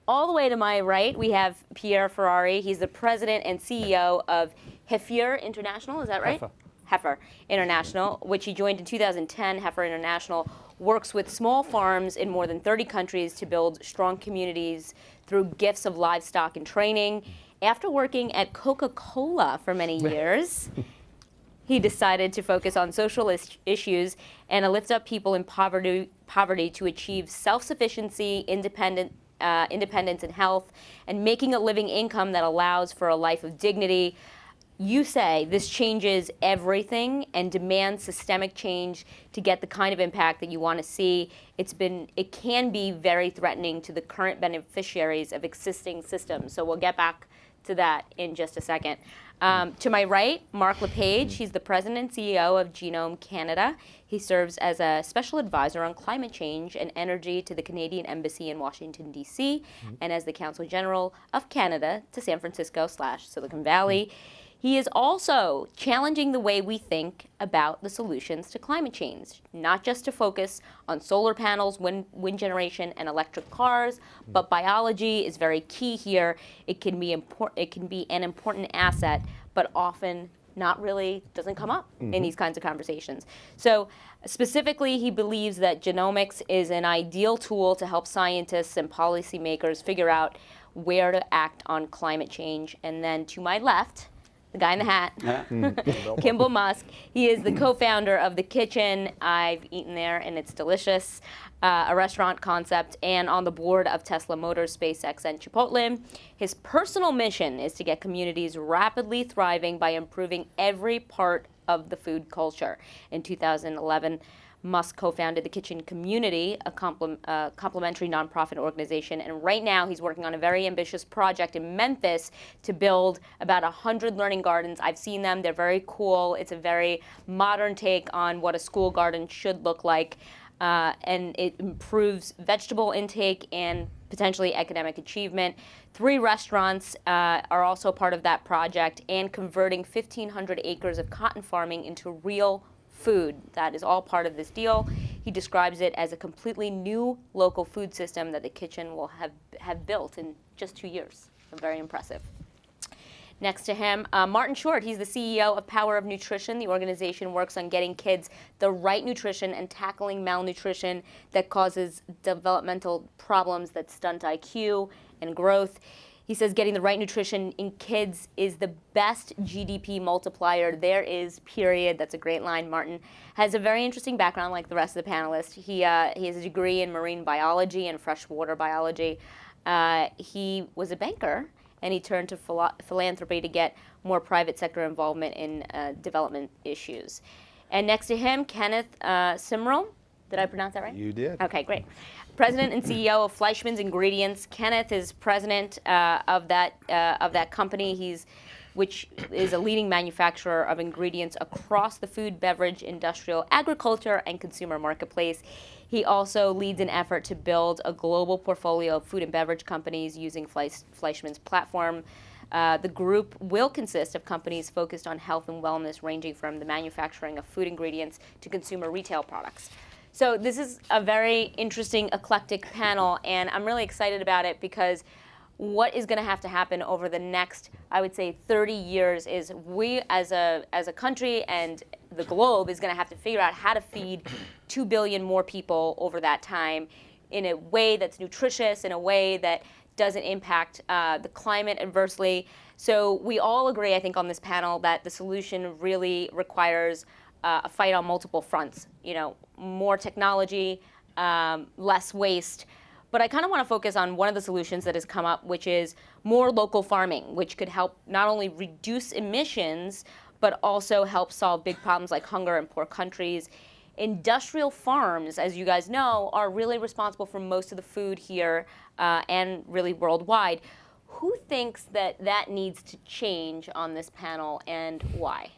all the way to my right, we have Pierre Ferrari. He's the president and CEO of Heifer International, is that right? Heifer International, which he joined in 2010. Heifer International works with small farms in more than 30 countries to build strong communities through gifts of livestock and training. After working at Coca-Cola for many years, he decided to focus on social issues and to lift up people in poverty to achieve self-sufficiency, independence and health, and making a living income that allows for a life of dignity. You say this changes everything and demands systemic change to get the kind of impact that you want to see. It can be very threatening to the current beneficiaries of existing systems. So we'll get back to that in just a second. To my right, Mark LePage. He's the president and CEO of Genome Canada. He serves as a special advisor on climate change and energy to the Canadian Embassy in Washington, D.C., and as the Counsel General of Canada to San Francisco/Silicon Valley. He is also challenging the way we think about the solutions to climate change, not just to focus on solar panels, wind generation, and electric cars, but biology is very key here. It can be an important asset, but often not really doesn't come up in these kinds of conversations. So specifically, he believes that genomics is an ideal tool to help scientists and policymakers figure out where to act on climate change. And then to my left, the guy in the hat, Kimball Musk. He is the co-founder of The Kitchen. I've eaten there and it's delicious, a restaurant concept, and on the board of Tesla Motors, SpaceX, and Chipotle. His personal mission is to get communities rapidly thriving by improving every part of the food culture. In 2011, Musk co-founded the Kitchen Community, a complementary nonprofit organization, and right now he's working on a very ambitious project in Memphis to build about 100 learning gardens. I've seen them, they're very cool. It's a very modern take on what a school garden should look like, and it improves vegetable intake and potentially academic achievement. 3 restaurants are also part of that project, and converting 1,500 acres of cotton farming into real food. That is all part of this deal. He describes it as a completely new local food system that the Kitchen will have built in just 2 years. So very impressive. Next to him, Martin Short. He's the CEO of Power of Nutrition. The organization works on getting kids the right nutrition and tackling malnutrition that causes developmental problems that stunt IQ and growth. He says getting the right nutrition in kids is the best GDP multiplier there is, period. That's a great line. Martin has a very interesting background like the rest of the panelists. He has a degree in marine biology and freshwater biology. He was a banker, and he turned to philanthropy to get more private sector involvement in development issues. And next to him, Kenneth Simrel. Did I pronounce that right? You did. Okay, great. President and CEO of Fleischmann's Ingredients. Kenneth is president of that company, which is a leading manufacturer of ingredients across the food, beverage, industrial, agriculture, and consumer marketplace. He also leads an effort to build a global portfolio of food and beverage companies using Fleischmann's platform. The group will consist of companies focused on health and wellness, ranging from the manufacturing of food ingredients to consumer retail products. So this is a very interesting, eclectic panel, and I'm really excited about it because what is going to have to happen over the next, I would say, 30 years is we as a country and the globe is going to have to figure out how to feed 2 billion more people over that time in a way that's nutritious, in a way that doesn't impact the climate adversely. So we all agree, I think, on this panel that the solution really requires a fight on multiple fronts. You know, more technology, less waste. But I kind of want to focus on one of the solutions that has come up, which is more local farming, which could help not only reduce emissions, but also help solve big problems like hunger in poor countries. Industrial farms, as you guys know, are really responsible for most of the food here and really worldwide. Who thinks that that needs to change on this panel, and why?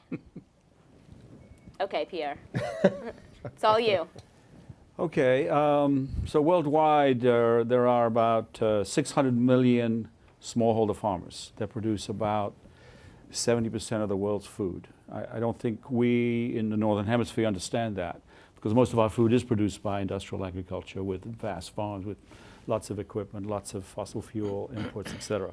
Okay, Pierre. It's all you. Okay, so worldwide there are about 600 million smallholder farmers that produce about 70% of the world's food. I don't think we in the Northern Hemisphere understand that, because most of our food is produced by industrial agriculture with vast farms with lots of equipment, lots of fossil fuel imports, et cetera.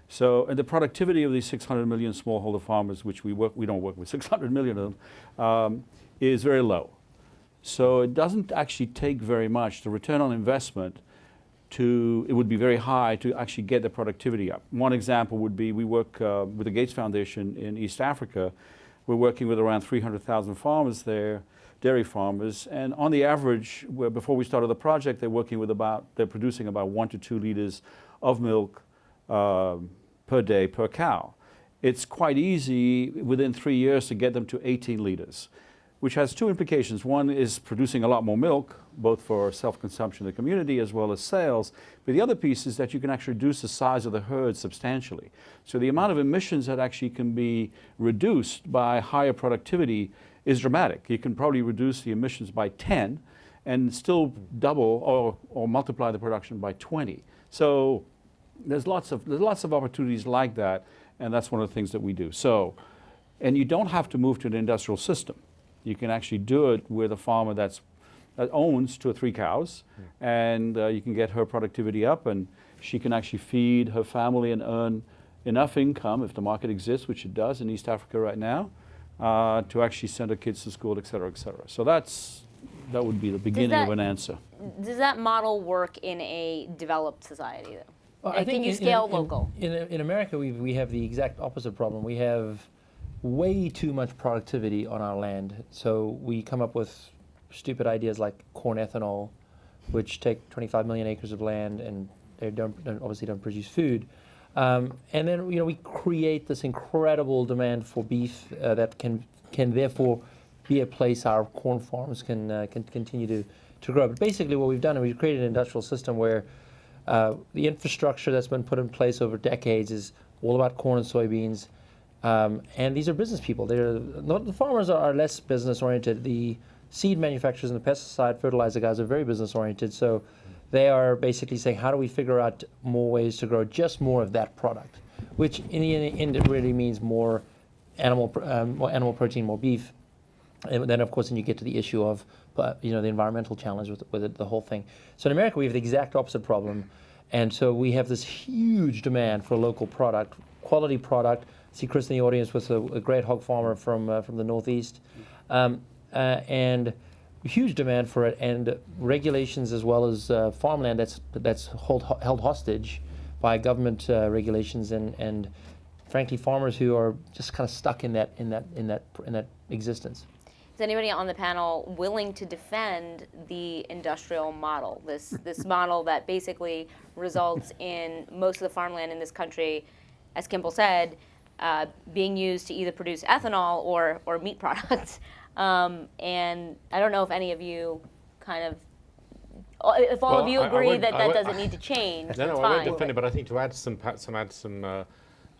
So, and the productivity of these 600 million smallholder farmers, which we don't work with 600 million of them, is very low. So it doesn't actually take very much. The return on investment it would be very high to actually get the productivity up. One example would be we work with the Gates Foundation in East Africa. We're working with around 300,000 farmers there, dairy farmers, and on the average, before we started the project, they're producing about 1 to 2 liters of milk per day per cow. It's quite easy within 3 years to get them to 18 liters, which has two implications. One is producing a lot more milk, both for self-consumption in the community as well as sales. But the other piece is that you can actually reduce the size of the herd substantially. So the amount of emissions that actually can be reduced by higher productivity is dramatic. You can probably reduce the emissions by 10 and still double or multiply the production by 20. So there's lots of opportunities like that, and that's one of the things that we do. So, and you don't have to move to an industrial system. You can actually do it with a farmer that owns 2 or 3 cows, and you can get her productivity up, and she can actually feed her family and earn enough income, if the market exists, which it does in East Africa right now, to actually send her kids to school, et cetera, et cetera. So that would be the beginning of an answer. Does that model work in a developed society, though? Well, And can you scale local? In America, we have the exact opposite problem. We have way too much productivity on our land. So we come up with stupid ideas like corn ethanol, which take 25 million acres of land and they obviously don't produce food. And then we create this incredible demand for beef that can therefore be a place our corn farms can continue to grow. But basically, what we've done is we've created an industrial system where the infrastructure that's been put in place over decades is all about corn and soybeans. And these are business people. The farmers are less business oriented. The seed manufacturers and the pesticide fertilizer guys are very business oriented. So they are basically saying, how do we figure out more ways to grow just more of that product, which in the end it really means more animal protein, more beef. And then, of course, then you get to the issue of the environmental challenge with the whole thing. So in America, we have the exact opposite problem. And so we have this huge demand for a local product, quality product. I see Chris in the audience with a great hog farmer from the Northeast. And huge demand for it, and regulations as well as farmland that's held hostage by government regulations, and frankly farmers who are just kind of stuck in that existence. Is anybody on the panel willing to defend the industrial model, this model that basically results in most of the farmland in this country, as Kimball said, being used to either produce ethanol or meat products? And I don't know if any of you if all of you agree that doesn't need to change. No, it's I fine. won't defend it, but I think to add some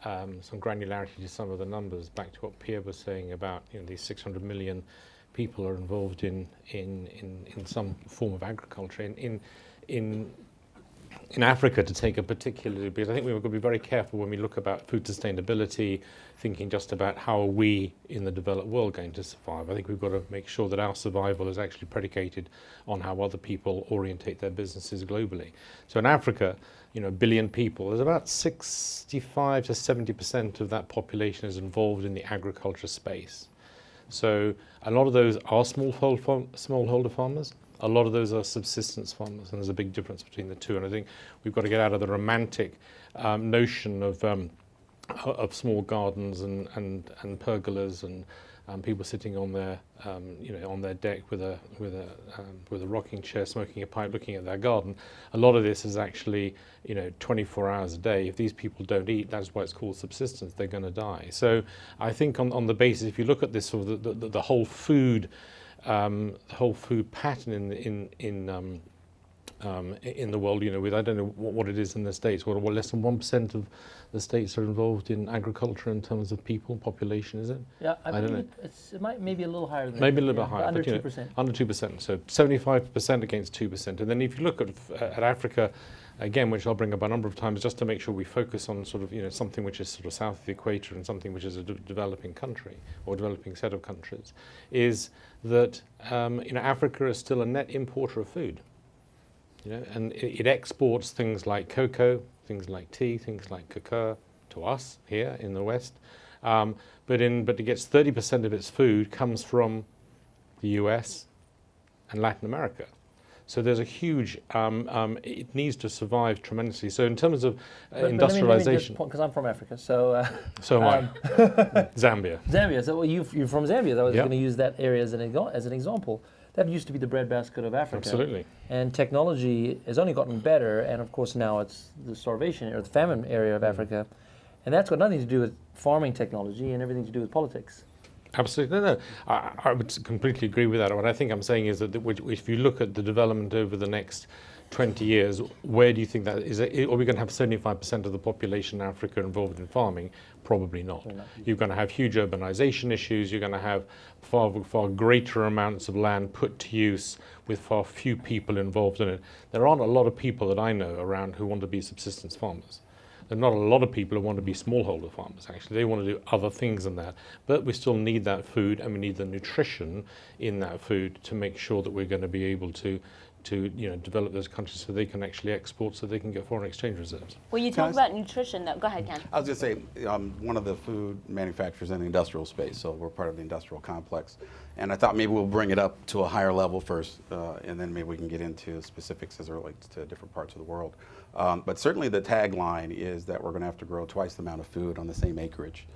granularity to some of the numbers, back to what Pierre was saying about these 600 million people are involved in some form of agriculture in Africa, to take a particularly, because I think we've got to be very careful when we look about food sustainability, thinking just about how are we in the developed world going to survive. I think we've got to make sure that our survival is actually predicated on how other people orientate their businesses globally. So in Africa, 1 billion people, there's about 65 to 70% of that population is involved in the agriculture space. So a lot of those are smallholder farmers. A lot of those are subsistence farmers, and there's a big difference between the two. And I think we've got to get out of the romantic notion of small gardens and pergolas and people sitting on their on their deck with a rocking chair, smoking a pipe, looking at their garden. A lot of this is actually 24 hours a day. If these people don't eat, that's why it's called subsistence. They're going to die. So I think on the basis, if you look at this sort of the whole food. The whole food pattern in the world, with I don't know what it is in the States. What less than 1% of the states are involved in agriculture in terms of population, is it? Yeah, I don't know. It might maybe a little higher than maybe that. a little bit higher, under but 2%. Under 2%. So 75% against 2%. And then if you look at Africa, again, which I'll bring up a number of times, just to make sure we focus on sort of something which is sort of south of the equator and something which is a developing country or developing set of countries, is that Africa is still a net importer of food. You know, and it exports things like cocoa, things like tea, things like cacao to us here in the West. But it gets 30% of its food comes from the US and Latin America. So there's a huge, it needs to survive tremendously. So in terms of industrialization. Because I'm from Africa, so. So am I. Zambia. Zambia, so you're from Zambia. I was Yeah. going to use that area as an example. That used to be the breadbasket of Africa. Absolutely. And technology has only gotten better, and of course now it's the starvation or the famine area of Africa. And that's got nothing to do with farming technology and everything to do with politics. Absolutely. No. I would completely agree with that. What I think I'm saying is that if you look at the development over the next 20 years, where do you think that is? Are we going to have 75% of the population in Africa involved in farming? Probably not. You're going to have huge urbanization issues. You're going to have far greater amounts of land put to use with far few people involved in it. There aren't a lot of people that I know around who want to be subsistence farmers. There are not a lot of people who want to be smallholder farmers, actually. They want to do other things than that. But we still need that food, and we need the nutrition in that food to make sure that we're going to be able to develop those countries so they can actually export, so they can get foreign exchange reserves. When you talk about nutrition, though, go ahead, Ken. I was going to say, one of the food manufacturers in the industrial space, so we're part of the industrial complex. And I thought maybe we'll bring it up to a higher level first, and then maybe we can get into specifics as it relates to different parts of the world. But certainly the tagline is that we're going to have to grow twice the amount of food on the same acreage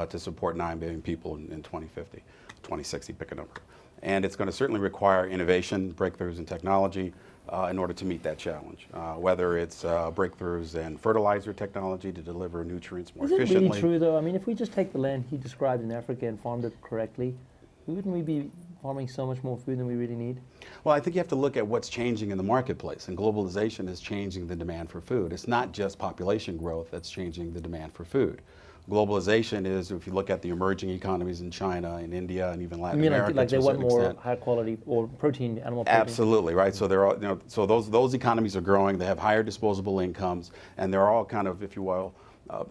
to support 9 billion people in 2050, 2060, pick a number. And it's going to certainly require innovation, breakthroughs in technology in order to meet that challenge. Whether it's breakthroughs in fertilizer technology to deliver nutrients more efficiently. Is it really true, though? I mean, if we just take the land he described in Africa and farmed it correctly, wouldn't we be farming so much more food than we really need? Well, I think you have to look at what's changing in the marketplace, and globalization is changing the demand for food. It's not just population growth that's changing the demand for food. Globalization is, if you look at the emerging economies in China and India and even Latin America, like they to a want certain more extent. high quality or protein, animal protein? Absolutely, right. So they're all, so those economies are growing. They have higher disposable incomes, and they're all kind of, if you will,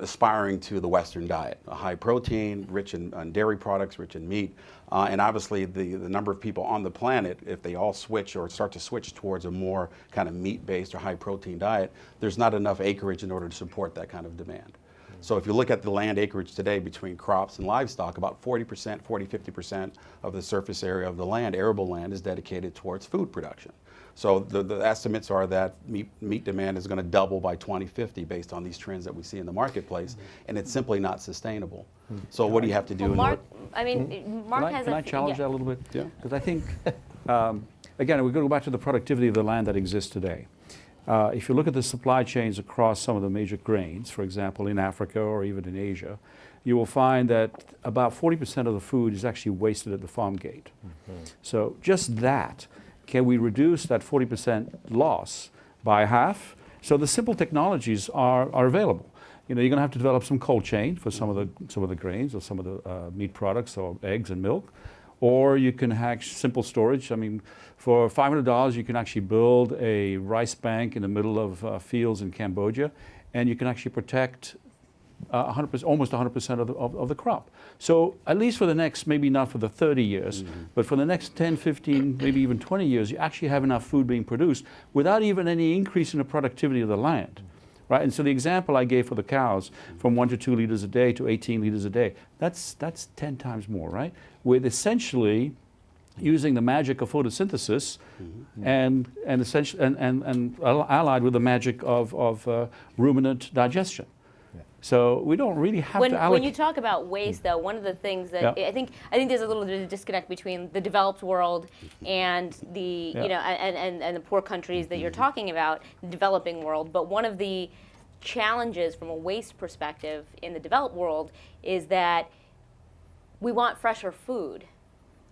aspiring to the Western diet, a high protein, rich in dairy products, rich in meat, and obviously the number of people on the planet, if they all switch or start to switch towards a more kind of meat-based or high protein diet, there's not enough acreage in order to support that kind of demand. So if you look at the land acreage today between crops and livestock, about 40%, 50% of the surface area of the land, arable land, is dedicated towards food production. So the estimates are that meat demand is going to double by 2050 based on these trends that we see in the marketplace, and it's simply not sustainable. So what do you have to do? Well, Mark, I mean, Mark has Can a... I challenge that a little bit? Yeah. Because I think, again, we're going to go back to the productivity of the land that exists today. If you look at the supply chains across some of the major grains, for example, in Africa or even in Asia, you will find that about 40% of the food is actually wasted at the farm gate. So just that, can we reduce that 40% loss by half? So the simple technologies are available. You're going to have to develop some cold chain for some of the grains or some of the meat products or eggs and milk. Or you can hack simple storage. I mean, for $500, you can actually build a rice bank in the middle of fields in Cambodia, and you can actually protect 100%, almost 100% of the crop. So at least for the next, maybe not for the 30 years, but for the next 10, 15, maybe even 20 years, you actually have enough food being produced without even any increase in the productivity of the land. Right? And so the example I gave for the cows, from 1 to 2 liters a day to 18 liters a day, that's 10 times more, right? With essentially using the magic of photosynthesis and allied with the magic of ruminant digestion. So we don't really have to allocate. When you talk about waste, though, one of the things that I think there's a little bit of a disconnect between the developed world and the and the poor countries that you're talking about, the developing world. But one of the challenges from a waste perspective in the developed world is that we want fresher food.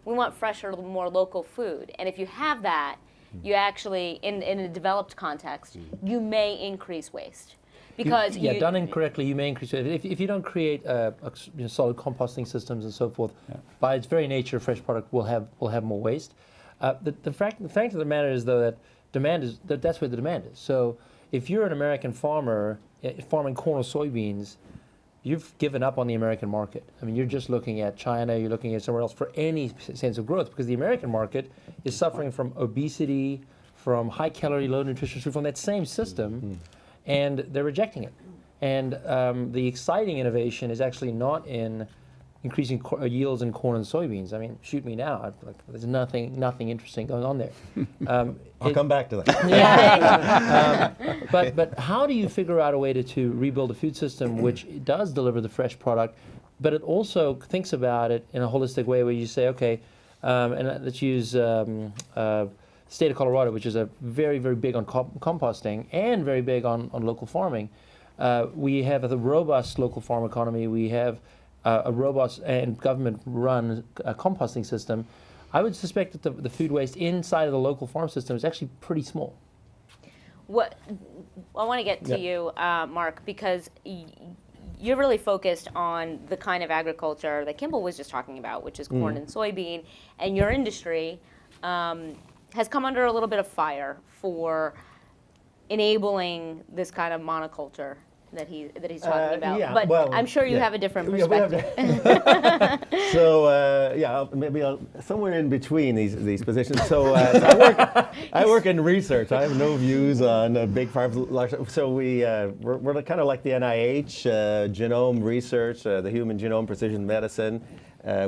We want fresher, more local food. And if you have that, you actually, in a developed context, you may increase waste. Because done incorrectly, you may increase it. If you don't create solid composting systems and so forth, by its very nature, fresh product will have more waste. The fact of the matter is, though, that demand is that's where the demand is. So if you're an American farmer farming corn or soybeans, you've given up on the American market. I mean, you're just looking at China, you're looking at somewhere else for any sense of growth, because the American market is suffering from obesity, from high calorie, low nutrition food from that same system, and they're rejecting it. And the exciting innovation is actually not in increasing yields in corn and soybeans. I mean, shoot me now. There's nothing interesting going on there. I'll come back to that. But how do you figure out a way to rebuild a food system which does deliver the fresh product, but it also thinks about it in a holistic way where you say, okay, and let's use state of Colorado, which is a very, very big on composting and very big on local farming. We have a robust local farm economy. We have a robust and government-run composting system. I would suspect that the food waste inside of the local farm system is actually pretty small. What I want to get to you, Mark, because you're really focused on the kind of agriculture that Kimball was just talking about, which is corn and soybean, and your industry has come under a little bit of fire for enable this kind of monoculture that he's talking about. yeah, but well, I'm sure you yeah. have a different Yeah, we have perspective. So maybe I'll somewhere in between these positions. So I work in research. I have no views on big farms. So we're kind of like the NIH, genome research, the human genome, precision medicine.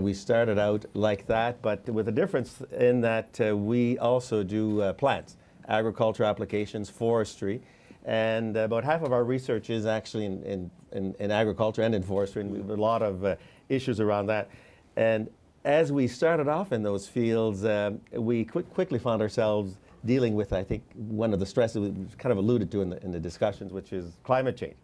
We started out like that, but with a difference in that we also do plants, agriculture applications, forestry. And about half of our research is actually in agriculture and in forestry, and we have a lot of issues around that. And as we started off in those fields, we quickly found ourselves dealing with, I think, one of the stresses we kind of alluded to in the discussions, which is climate change.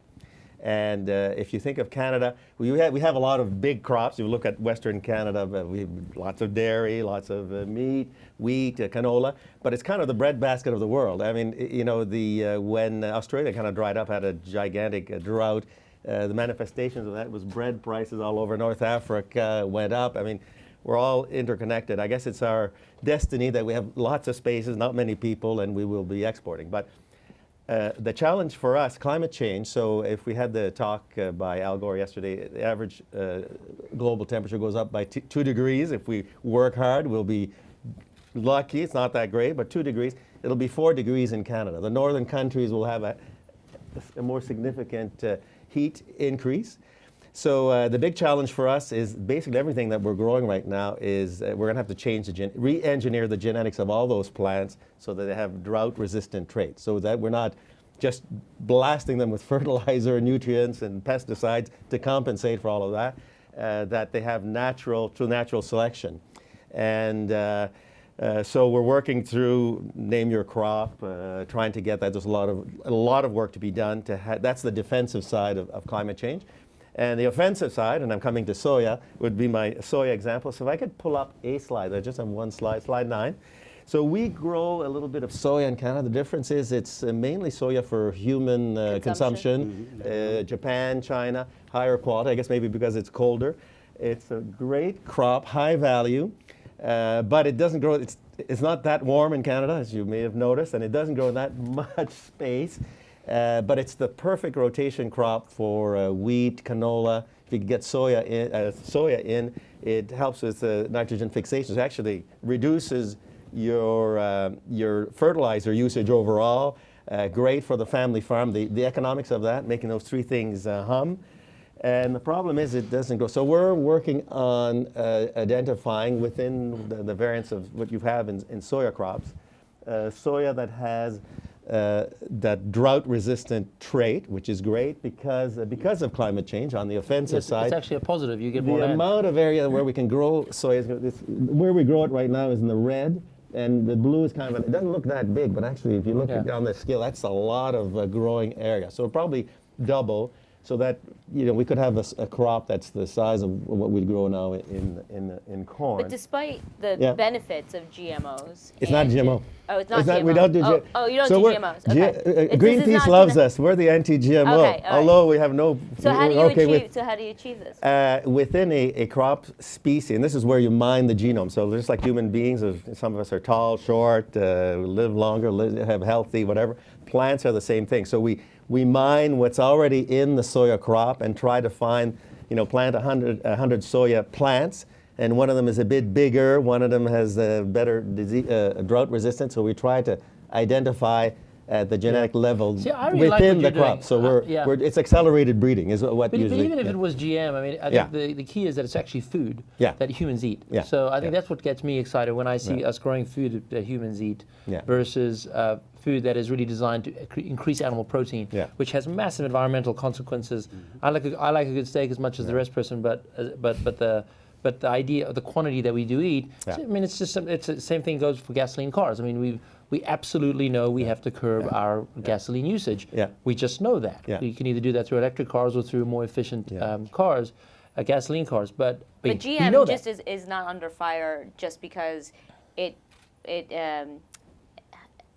And if you think of Canada, we have a lot of big crops. If you look at Western Canada, we have lots of dairy, lots of meat, wheat, canola, but it's kind of the breadbasket of the world. I mean, you know, when Australia kind of dried up, had a gigantic drought, the manifestations of that was bread prices all over North Africa went up. I mean, we're all interconnected. I guess it's our destiny that we have lots of spaces, not many people, and we will be exporting. But the challenge for us, climate change, so if we had the talk by Al Gore yesterday, the average global temperature goes up by 2 degrees. If we work hard, we'll be lucky. It's not that great, but 2 degrees. It'll be 4 degrees in Canada. The northern countries will have a more significant heat increase. So the big challenge for us is basically everything that we're growing right now is we're going to have to change re-engineer the genetics of all those plants so that they have drought-resistant traits, so that we're not just blasting them with fertilizer, nutrients, and pesticides to compensate for all of that, that they have natural selection. And so we're working through name your crop, trying to get that. There's a lot of work to be done. That's the defensive side of climate change. And the offensive side, and I'm coming to soya, would be my soya example. So if I could pull up a slide, I just have one slide, slide 9. So we grow a little bit of soya in Canada. The difference is it's mainly soya for human consumption. Japan, China, higher quality, I guess maybe because it's colder. It's a great crop, high value, but it doesn't grow, it's not that warm in Canada, as you may have noticed, and it doesn't grow in that much space. But it's the perfect rotation crop for wheat, canola. If you can get soya in, it helps with nitrogen fixation. It actually reduces your fertilizer usage overall. Great for the family farm. The economics of that, making those 3 things hum. And the problem is it doesn't grow. So we're working on identifying within the variants of what you have in soya crops, soya that has that drought-resistant trait, which is great because of climate change on the offensive side. It's actually a positive. You get more The land. amount of area where we can grow soya, where we grow it right now is in the red, and the blue is kind of, it doesn't look that big, but actually if you look on the scale, that's a lot of growing area. So probably double, so that we could have a crop that's the size of what we grow now in corn. But despite the benefits of GMOs, it's not GMO. Oh, it's not GMO. We don't do GMO. Oh, you don't do GMOs. Okay. Greenpeace loves us. We're the anti-GMO. Okay, although we have no. So how do you achieve this? Within a crop species, and this is where you mine the genome. So just like human beings, some of us are tall, short, live longer, have healthy, whatever. Plants are the same thing. So we mine what's already in the soya crop and try to find, plant 100 soya plants, and one of them is a bit bigger, one of them has better drought resistance, so we try to identify at the genetic level See, I really like within what the you're crop. doing. So it's accelerated breeding is what But usually. even if it was GM, I mean, I Yeah. think the key is that it's actually food Yeah. that humans eat. Yeah. So I think Yeah. that's what gets me excited when I see us growing food that humans eat Yeah. versus food that is really designed to increase animal protein, Yeah. which has massive environmental consequences. I like a good steak as much as the rest person, but the idea of the quantity that we do eat, Yeah. I mean, it's the same thing goes for gasoline cars. I mean, we absolutely know we have to curb our gasoline usage. Yeah. We just know that. Yeah. We can either do that through electric cars or through more efficient Yeah. Cars, gasoline cars. But But we GM know just that. is not under fire just because it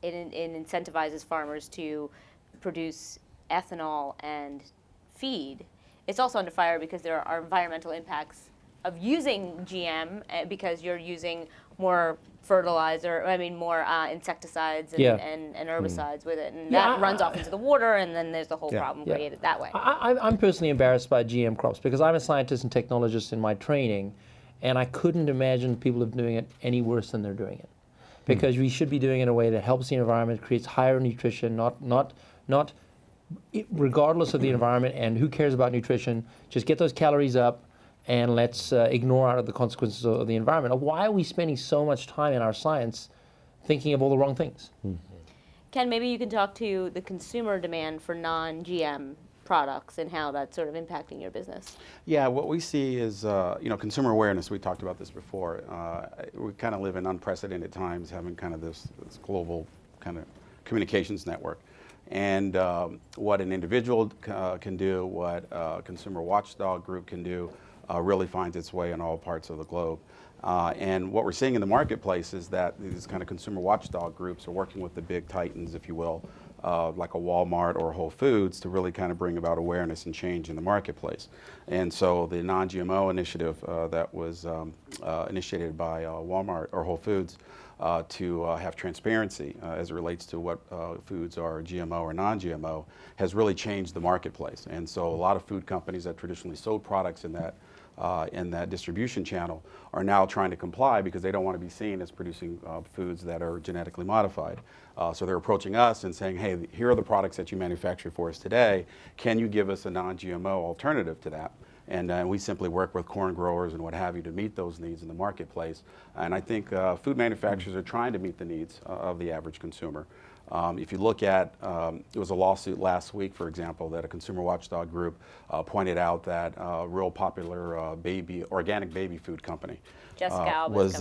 incentivizes farmers to produce ethanol and feed. It's also under fire because there are environmental impacts of using GM because you're using more fertilizer, more insecticides and, Yeah. and herbicides with it. And Yeah, that runs off into the water, and then there's the whole Yeah. problem Yeah. created that way. I'm personally embarrassed by GM crops because I'm a scientist and technologist in my training, and I couldn't imagine people doing it any worse than they're doing it. Because we should be doing it in a way that helps the environment, creates higher nutrition, not regardless of the environment, and who cares about nutrition, just get those calories up, and let's ignore out of the consequences of the environment. Why are we spending so much time in our science thinking of all the wrong things? Ken, maybe you can talk to the consumer demand for non-GM products and how that's sort of impacting your business. Yeah, what we see is, consumer awareness. We talked about this before. We kind of live in unprecedented times, having kind of this global kind of communications network. And what an individual can do, what a consumer watchdog group can do, really finds its way in all parts of the globe. And what we're seeing in the marketplace is that these kind of consumer watchdog groups are working with the big titans, if you will, like a Walmart or Whole Foods, to really kind of bring about awareness and change in the marketplace. And so the non-GMO initiative that was initiated by Walmart or Whole Foods to have transparency as it relates to what foods are GMO or non-GMO has really changed the marketplace. And so a lot of food companies that traditionally sold products in that distribution channel are now trying to comply because they don't want to be seen as producing foods that are genetically modified. So they're approaching us and saying, hey, here are the products that you manufacture for us today. Can you give us a non-GMO alternative to that? And we simply work with corn growers and what have you to meet those needs in the marketplace. And I think food manufacturers are trying to meet the needs of the average consumer. If you look at, there was a lawsuit last week, for example, that a consumer watchdog group pointed out that a real popular organic baby food company was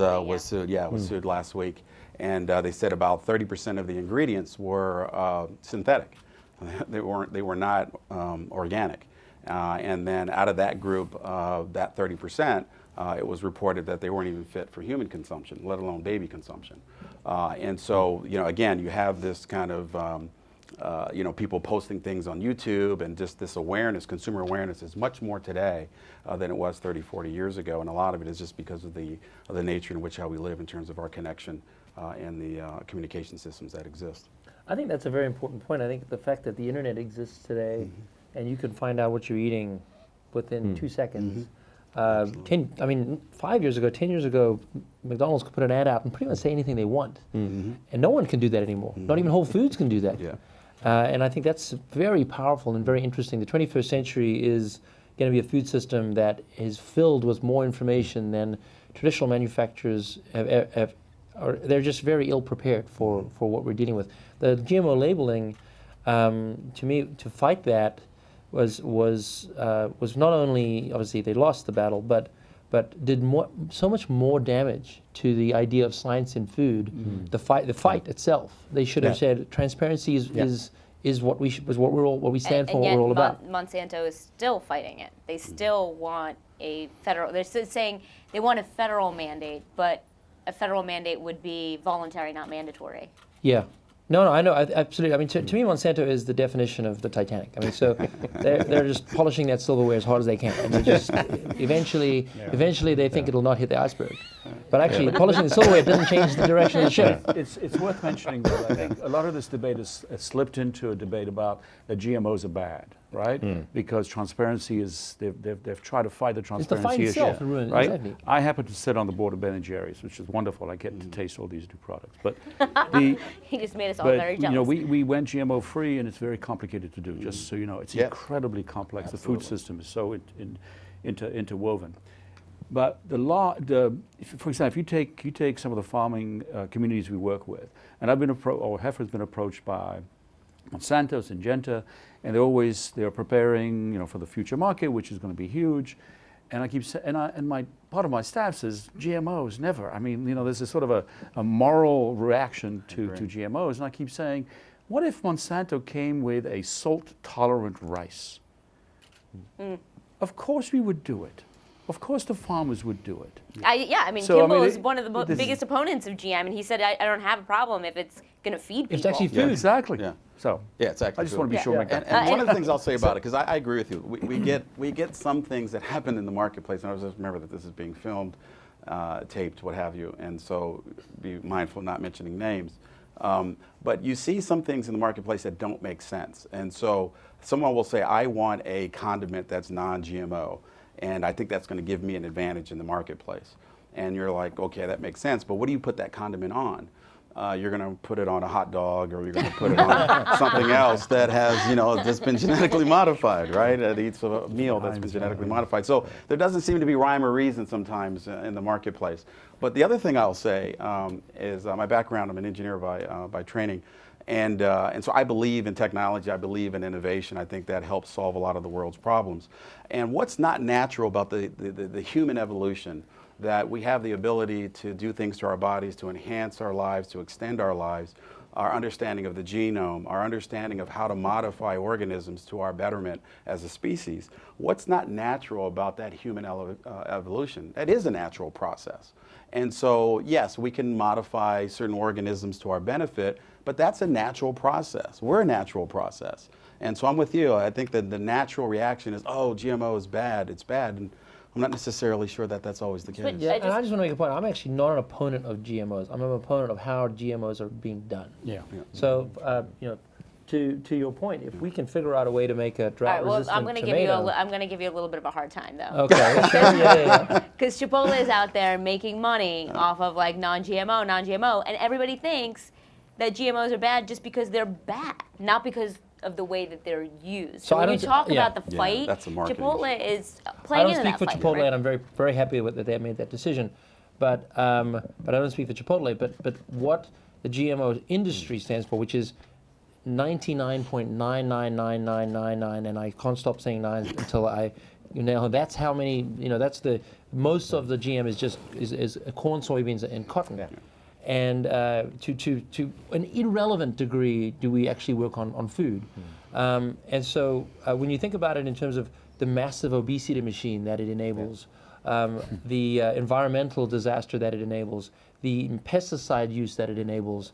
sued last week. And they said about 30% of the ingredients were synthetic. They were not organic. And then out of that group, that 30%, it was reported that they weren't even fit for human consumption, let alone baby consumption. And so, again, you have this kind of, people posting things on YouTube, and just this awareness, consumer awareness is much more today than it was 30, 40 years ago. And a lot of it is just because of the nature in which how we live in terms of our connection and the communication systems that exist. I think that's a very important point. I think the fact that the internet exists today, and you can find out what you're eating within 2 seconds. 5 years ago, 10 years ago, McDonald's could put an ad out and pretty much say anything they want. And no one can do that anymore. Not even Whole Foods can do that. Yeah. And I think that's very powerful and very interesting. The 21st century is going to be a food system that is filled with more information than traditional manufacturers they're just very ill prepared for what we're dealing with. The GMO labeling, to me, to fight that was not only, obviously they lost the battle, but did so much more damage to the idea of science in food. The fight itself. They should have said transparency is what we stand for, what we're all about. Monsanto is still fighting it. They still want a federal. They're still saying they want a federal mandate, but a federal mandate would be voluntary, not mandatory. Yeah. No, I know, absolutely. I mean, to me, Monsanto is the definition of the Titanic. I mean, so they're just polishing that silverware as hard as they can, and they just eventually they think it'll not hit the iceberg, But actually, polishing the silverware doesn't change the direction of the ship. It's worth mentioning that I think a lot of this debate has slipped into a debate about that GMOs are bad, right? Because transparency is, they've tried to fight the transparency issue, itself, right? exactly. I happen to sit on the board of Ben & Jerry's, which is wonderful. I get to taste all these new products. But He just made us all very you jealous. know, we went GMO free, and it's very complicated to do. Just so you know, it's Yes. incredibly complex. Absolutely. The food system is so interwoven. But for example, if you take some of the farming communities we work with, and Heifer's been approached by Monsanto, Syngenta, and they're preparing, you know, for the future market, which is going to be huge. And I keep saying, and part of my staff says GMOs never. I mean, you know, there's this sort of a moral reaction to GMOs, and I keep saying, what if Monsanto came with a salt-tolerant rice? Of course we would do it. Of course the farmers would do it. I mean, So, I Kimball mean, is one of the biggest opponents of GM, and he said, I don't have a problem if it's going to feed people. It's actually Yeah, food. exactly. Yeah. So Yeah, it's actually I just food. want to be sure. Yeah. Make that And one of the things I'll say about it, because I agree with you, we get some things that happen in the marketplace, and I just remember that this is being filmed, taped, what have you, and so be mindful not mentioning names. But you see some things in the marketplace that don't make sense, and so someone will say, I want a condiment that's non-GMO, and I think that's going to give me an advantage in the marketplace. And you're like, okay, that makes sense, but what do you put that condiment on? You're going to put it on a hot dog, or you're going to put it on something else that has, you know, that's been genetically modified, right? It eats a meal that's been genetically modified. So there doesn't seem to be rhyme or reason sometimes in the marketplace. But the other thing I'll say is my background, I'm an engineer by training. And so I believe in technology, I believe in innovation. I think that helps solve a lot of the world's problems. And what's not natural about the human evolution, that we have the ability to do things to our bodies, to enhance our lives, to extend our lives, our understanding of the genome, our understanding of how to modify organisms to our betterment as a species. What's not natural about that human evolution? That is a natural process. And so, yes, we can modify certain organisms to our benefit, but that's a natural process. We're a natural process. And so I'm with you. I think that the natural reaction is, oh, GMO is bad, it's bad. And I'm not necessarily sure that that's always the case. Yeah, and I just want to make a point. I'm actually not an opponent of GMOs. I'm an opponent of how GMOs are being done. Yeah. So, you know, to your point, if we can figure out a way to make a All right, drought-resistant well, I'm going to give you a little bit of a hard time, though. Okay, sure, yeah. Because Chipotle is out there making money off of like non-GMO, and everybody thinks that GMOs are bad just because they're bad, not because of the way that they're used. So when I you don't- talk yeah. about the fight, that's a marketing Chipotle issue. is I playing don't into speak that for fight, Chipotle, right? and I'm very, very happy with that they made that decision. But I don't speak for Chipotle. But what the GMO industry stands for, which is 99.999999, and I can't stop saying nines until you nail it. That's how many. You know, that's the most of the GM is just is corn, soybeans, and cotton. Yeah. And to an irrelevant degree, do we actually work on food? And so when you think about it in terms of the massive obesity machine that it enables, the environmental disaster that it enables, the pesticide use that it enables,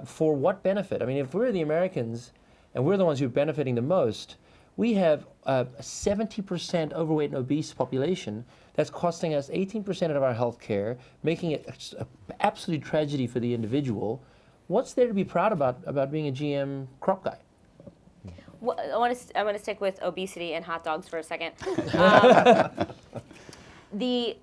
for what benefit? I mean, if we're the Americans and we're the ones who are benefiting the most, we have a 70% overweight and obese population that's costing us 18% of our health care, making it an absolute tragedy for the individual. What's there to be proud about being a GM crop guy? Well, I want to stick with obesity and hot dogs for a second. The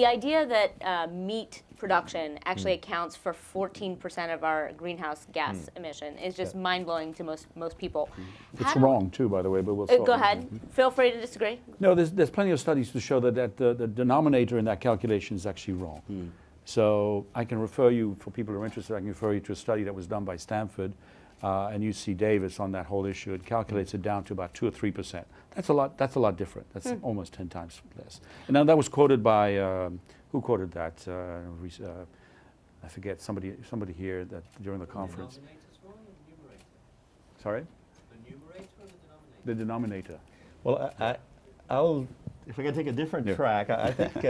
idea that meat production actually accounts for 14% of our greenhouse gas emission is just mind-blowing to most people. It's wrong too, by the way, but we'll stop. Go ahead. Feel free to disagree. No, there's plenty of studies to show that the denominator in that calculation is actually wrong. So I can refer you, for people who are interested, I can refer you to a study that was done by Stanford and UC Davis on that whole issue. It calculates it down to about 2 or 3%. That's a lot different. That's almost 10 times less. And now that was quoted by, who quoted that? I forget, somebody here that during the conference. Sorry? The denominator. Well, I'll, if I can take a different track, I think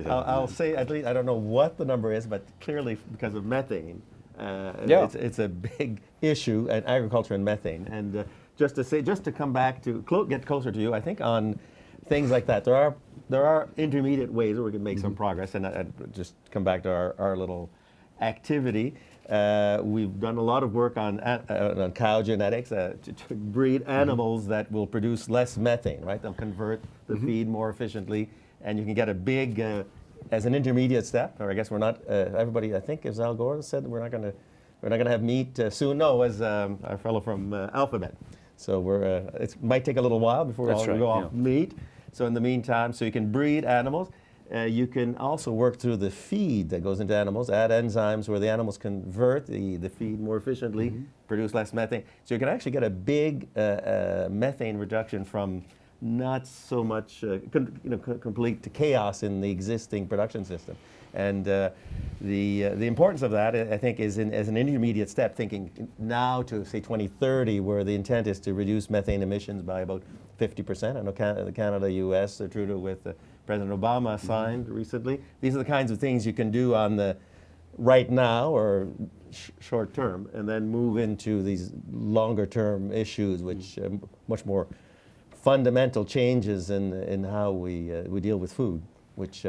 I'll say, at least, I don't know what the number is, but clearly because of methane, it's a big issue in agriculture and methane. And just to come back to get closer to you, I think on things like that, there are there are intermediate ways where we can make some progress, and I just come back to our little activity. We've done a lot of work on cow genetics to breed animals that will produce less methane, right? They'll convert the feed more efficiently, and you can get a big, as an intermediate step, or I guess we're not, everybody, I think, as Al Gore said, we're not going to have meat soon. No, as our fellow from Alphabet. So it might take a little while before we go off meat. So in the meantime, so you can breed animals. You can also work through the feed that goes into animals, add enzymes where the animals convert the feed more efficiently, produce less methane. So you can actually get a big methane reduction from not so much complete chaos in the existing production system. And the importance of that, I think, is as an intermediate step, thinking now to, say, 2030, where the intent is to reduce methane emissions by about 50%. I know Canada, U.S., Trudeau with President Obama signed recently. These are the kinds of things you can do on the right now or short term, and then move into these longer term issues, which much more fundamental changes in how we deal with food, which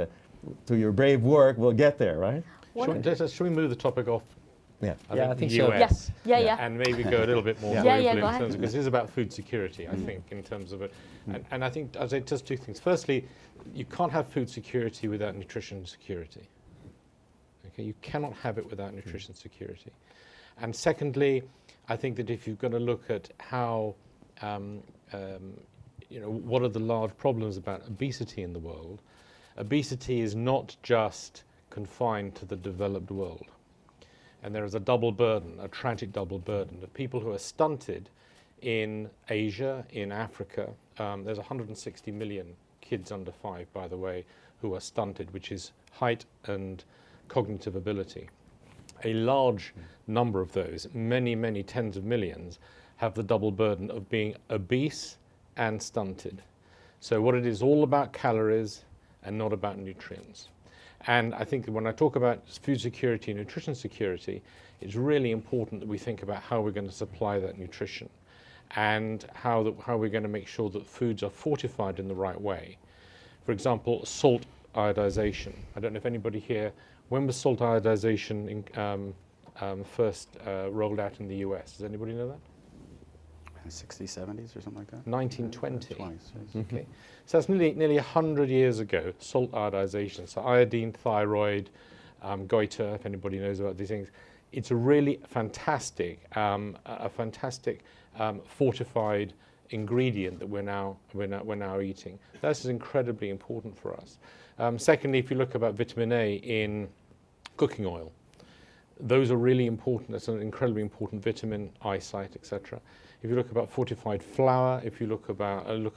through your brave work we'll get there, right? Should we move the topic off? Yeah, I think the so. US, Yeah. and maybe go a little bit more Yeah, globally go in ahead. terms, because it is about food security, I think, in terms of it. And I think I'd say just two things. Firstly, you can't have food security without nutrition security. Okay, you cannot have it without nutrition security. And secondly, I think that if you're going to look at how, what are the large problems about obesity in the world, obesity is not just confined to the developed world. And there is a double burden, a tragic double burden, of people who are stunted in Asia, in Africa. There's 160 million kids under 5, by the way, who are stunted, which is height and cognitive ability. A large number of those, many, many tens of millions, have the double burden of being obese and stunted. So what it is all about calories and not about nutrients. And I think when I talk about food security and nutrition security, it's really important that we think about how we're going to supply that nutrition and how we're going to make sure that foods are fortified in the right way. For example, salt iodization. I don't know if anybody here, when was salt iodization first rolled out in the US? Does anybody know that? 60s, 70s or something like that? 1920. 20s, yes. Okay, so that's nearly 100 years ago, salt iodization. So iodine, thyroid, goiter, if anybody knows about these things. It's a really fantastic, fortified ingredient that we're now eating. This is incredibly important for us. Secondly, if you look about vitamin A in cooking oil, those are really important. That's an incredibly important vitamin, eyesight, etc. If you look about fortified flour, if you look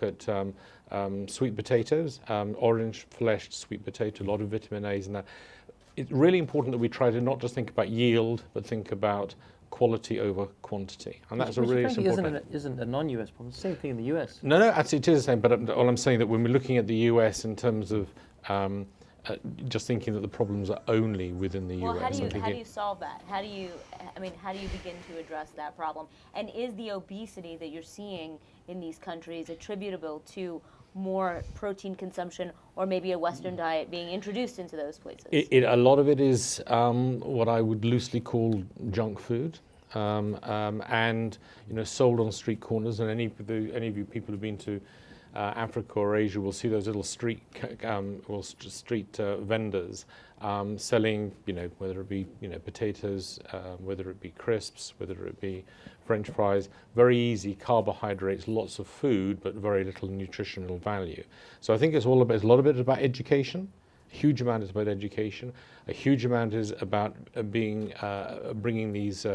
at sweet potatoes, orange-fleshed sweet potato, a lot of vitamin A's in that. It's really important that we try to not just think about yield, but think about quality over quantity, and that's a really important. Isn't a non-US problem? It's the same thing in the US. No, actually it is the same. But all I'm saying that when we're looking at the US in terms of just thinking that the problems are only within the US. Well, how do you solve that? How do you begin to address that problem? And is the obesity that you're seeing in these countries attributable to more protein consumption, or maybe a Western diet being introduced into those places? A lot of it is what I would loosely call junk food, and sold on street corners. And any of you people who've been to Africa or Asia will see those little street vendors selling, whether it be potatoes, whether it be crisps, whether it be French fries, very easy carbohydrates, lots of food, but very little nutritional value. So I think a lot of it is about education. A huge amount is about education. A huge amount is about bringing these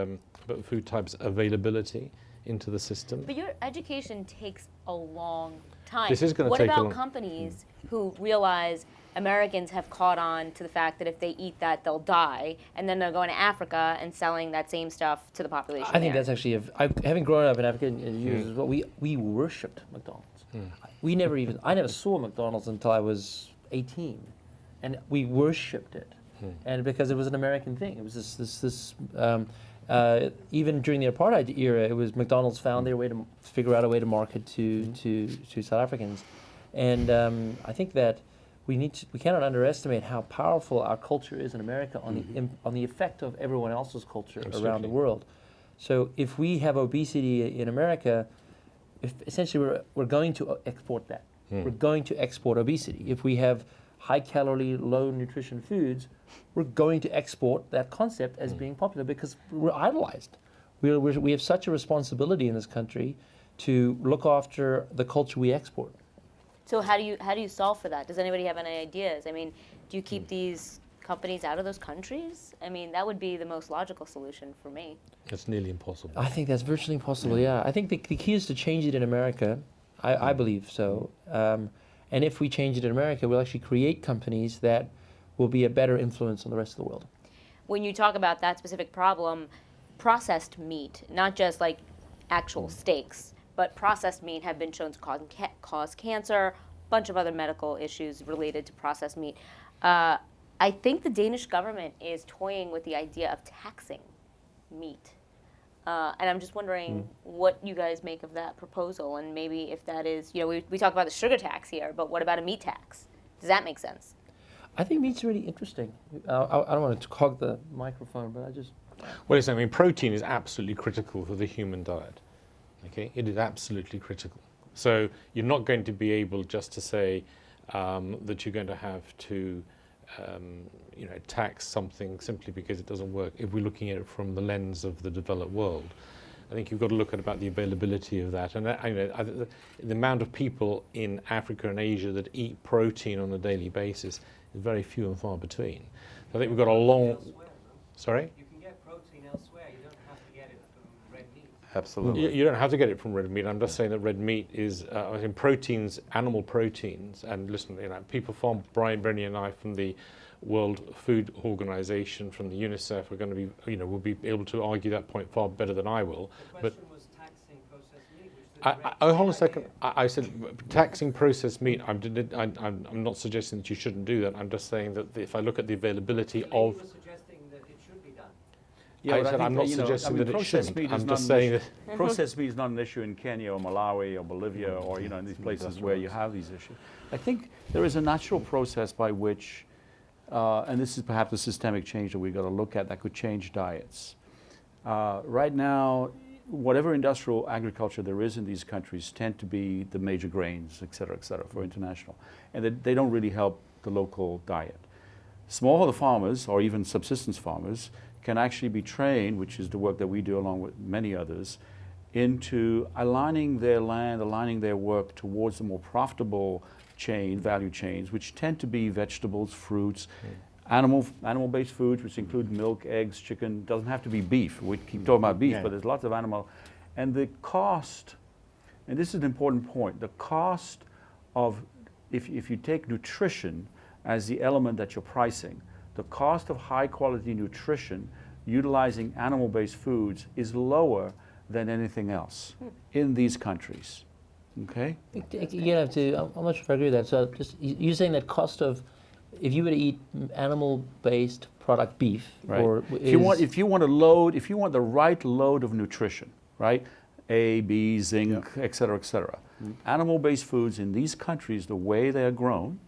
food types availability into the system. But your education takes a long time. This is going to take a long. What about companies who realize Americans have caught on to the fact that if they eat that, they'll die, and then they're going to Africa and selling that same stuff to the population I think there? that's actually, having grown up in Africa in years, but we worshipped McDonald's. I never saw McDonald's until I was 18, and we worshipped it, and because it was an American thing. It was this even during the apartheid era, it was McDonald's found their way to figure out a way to market to South Africans, and I think that we cannot underestimate how powerful our culture is in America on on the effect of everyone else's culture around the world. So if we have obesity in America, essentially we're going to export that. We're going to export obesity. If we have high calorie, low nutrition foods, we're going to export that concept as being popular because we're idolized. We have such a responsibility in this country to look after the culture we export. So how do you solve for that? Does anybody have any ideas? I mean, do you keep these companies out of those countries? I mean, that would be the most logical solution for me. It's nearly impossible. I think that's virtually impossible, yeah. I think the key is to change it in America. I believe so. And if we change it in America, we'll actually create companies that will be a better influence on the rest of the world. When you talk about that specific problem, processed meat, not just like actual steaks, but processed meat have been shown to cause cancer, a bunch of other medical issues related to processed meat. I think the Danish government is toying with the idea of taxing meat. And I'm just wondering what you guys make of that proposal, and maybe if that is, we talk about the sugar tax here, but what about a meat tax? Does that make sense? I think meat's really interesting. I don't want to hog the microphone, but I just... Well, listen, I mean, protein is absolutely critical for the human diet. Okay, it is absolutely critical. So you're not going to be able just to say that you're going to have to, tax something simply because it doesn't work. If we're looking at it from the lens of the developed world, I think you've got to look at about the availability of that. And the amount of people in Africa and Asia that eat protein on a daily basis is very few and far between. So I think we've got a long... Sorry? You can get protein elsewhere. You don't have to get it from red meat. Absolutely. You don't have to get it from red meat. I'm just saying that red meat is, proteins, animal proteins, and listen, people from Brian Brenny and I from the World Food Organization, from the UNICEF, are going to be, will be able to argue that point far better than I will. The question was taxing processed meat, which hold on a second. I said taxing processed meat. I'm not suggesting that you shouldn't do that. I'm just saying that if I look at the availability of... You were suggesting that it should be done. Yeah, I but said I'm not suggesting that it processed shouldn't. meat is I'm not just an saying issue. that... Processed meat is not an issue in Kenya or Malawi or Bolivia or in these places where you have these issues. I think there is a natural process by which, and this is perhaps a systemic change that we've got to look at that could change diets. Right now, whatever industrial agriculture there is in these countries tend to be the major grains, et cetera, for international, and they don't really help the local diet. Smallholder farmers or even subsistence farmers can actually be trained, which is the work that we do along with many others, into aligning their land, aligning their work towards the more profitable value chains, which tend to be vegetables, fruits, animal-based foods, which include milk, eggs, chicken. Doesn't have to be beef. We keep talking about beef, but there's lots of animal. And the cost, and this is an important point, the cost of, if you take nutrition as the element that you're pricing, the cost of high-quality nutrition utilizing animal-based foods is lower than anything else in these countries. Okay? You have to, I'm not sure if I agree with that. So just, you're saying that cost of, if you were to eat animal-based product beef, Right. or If you want the right load of nutrition, right? A, B, zinc, et cetera, et cetera. Animal-based foods in these countries, the way they are grown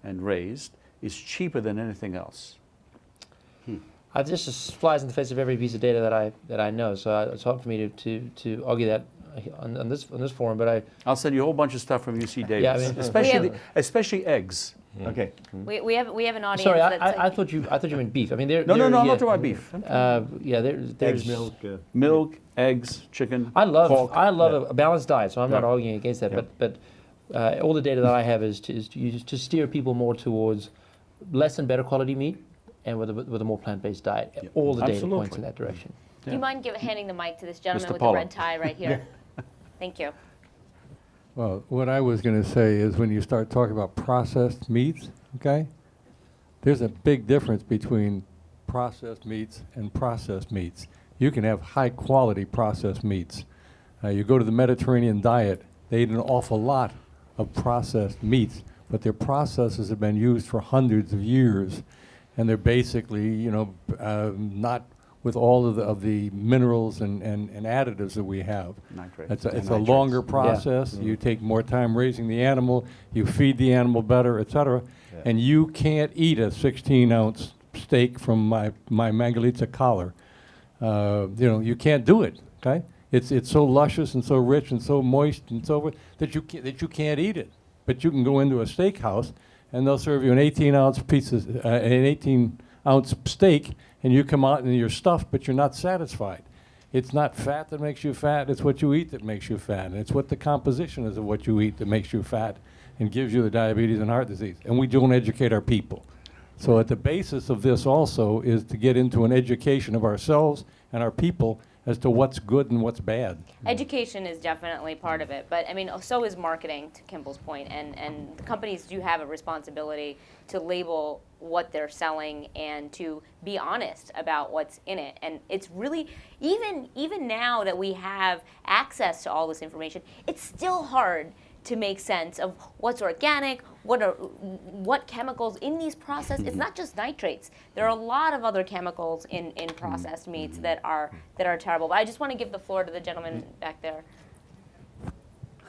and raised, is cheaper than anything else. This just flies in the face of every piece of data that I know. So it's hard for me to argue that on this forum. But I'll send you a whole bunch of stuff from UC Davis, Yeah, I mean, especially eggs. Okay. We have an audience. sorry, that's I thought you meant beef. I mean, No, I'm not talking about beef. there's Eggs, milk. Milk, eggs, chicken, I love pork. a balanced diet, so I'm not arguing against that. But all the data that I have is to steer people more towards less and better quality meat, and with a more plant-based diet. All the data Absolutely. points in that direction. Do you mind handing the mic to this gentleman Mr. with Pollard. the red tie right here? Thank you. Well, what I was going to say is when you start talking about processed meats, okay, there's a big difference between processed meats and processed meats. You can have high quality processed meats. You go to the Mediterranean diet, they eat an awful lot of processed meats, but their processes have been used for hundreds of years, and they're basically, not with all of the minerals and additives that we have. Nitrates. It's a nitrates. longer process. You take more time raising the animal, you feed the animal better, et cetera, and you can't eat a 16-ounce steak from my Mangalitsa collar. You can't do it, okay? It's so luscious and so rich and so moist and so that you can't eat it. But you can go into a steakhouse and they'll serve you an 18-ounce an 18-ounce steak, and you come out and you're stuffed, but you're not satisfied. It's not fat that makes you fat, it's what you eat that makes you fat. And it's what the composition is of what you eat that makes you fat and gives you the diabetes and heart disease. And we don't educate our people. So at the basis of this also is to get into an education of ourselves and our people as to what's good and what's bad. Education is definitely part of it, but I mean, so is marketing, to Kimball's point, and the companies do have a responsibility to label what they're selling and to be honest about what's in it. And it's really, even now that we have access to all this information, it's still hard to make sense of what's organic, what chemicals in these processed. It's not just nitrates. There are a lot of other chemicals in processed meats that are terrible. But I just want to give the floor to the gentleman back there.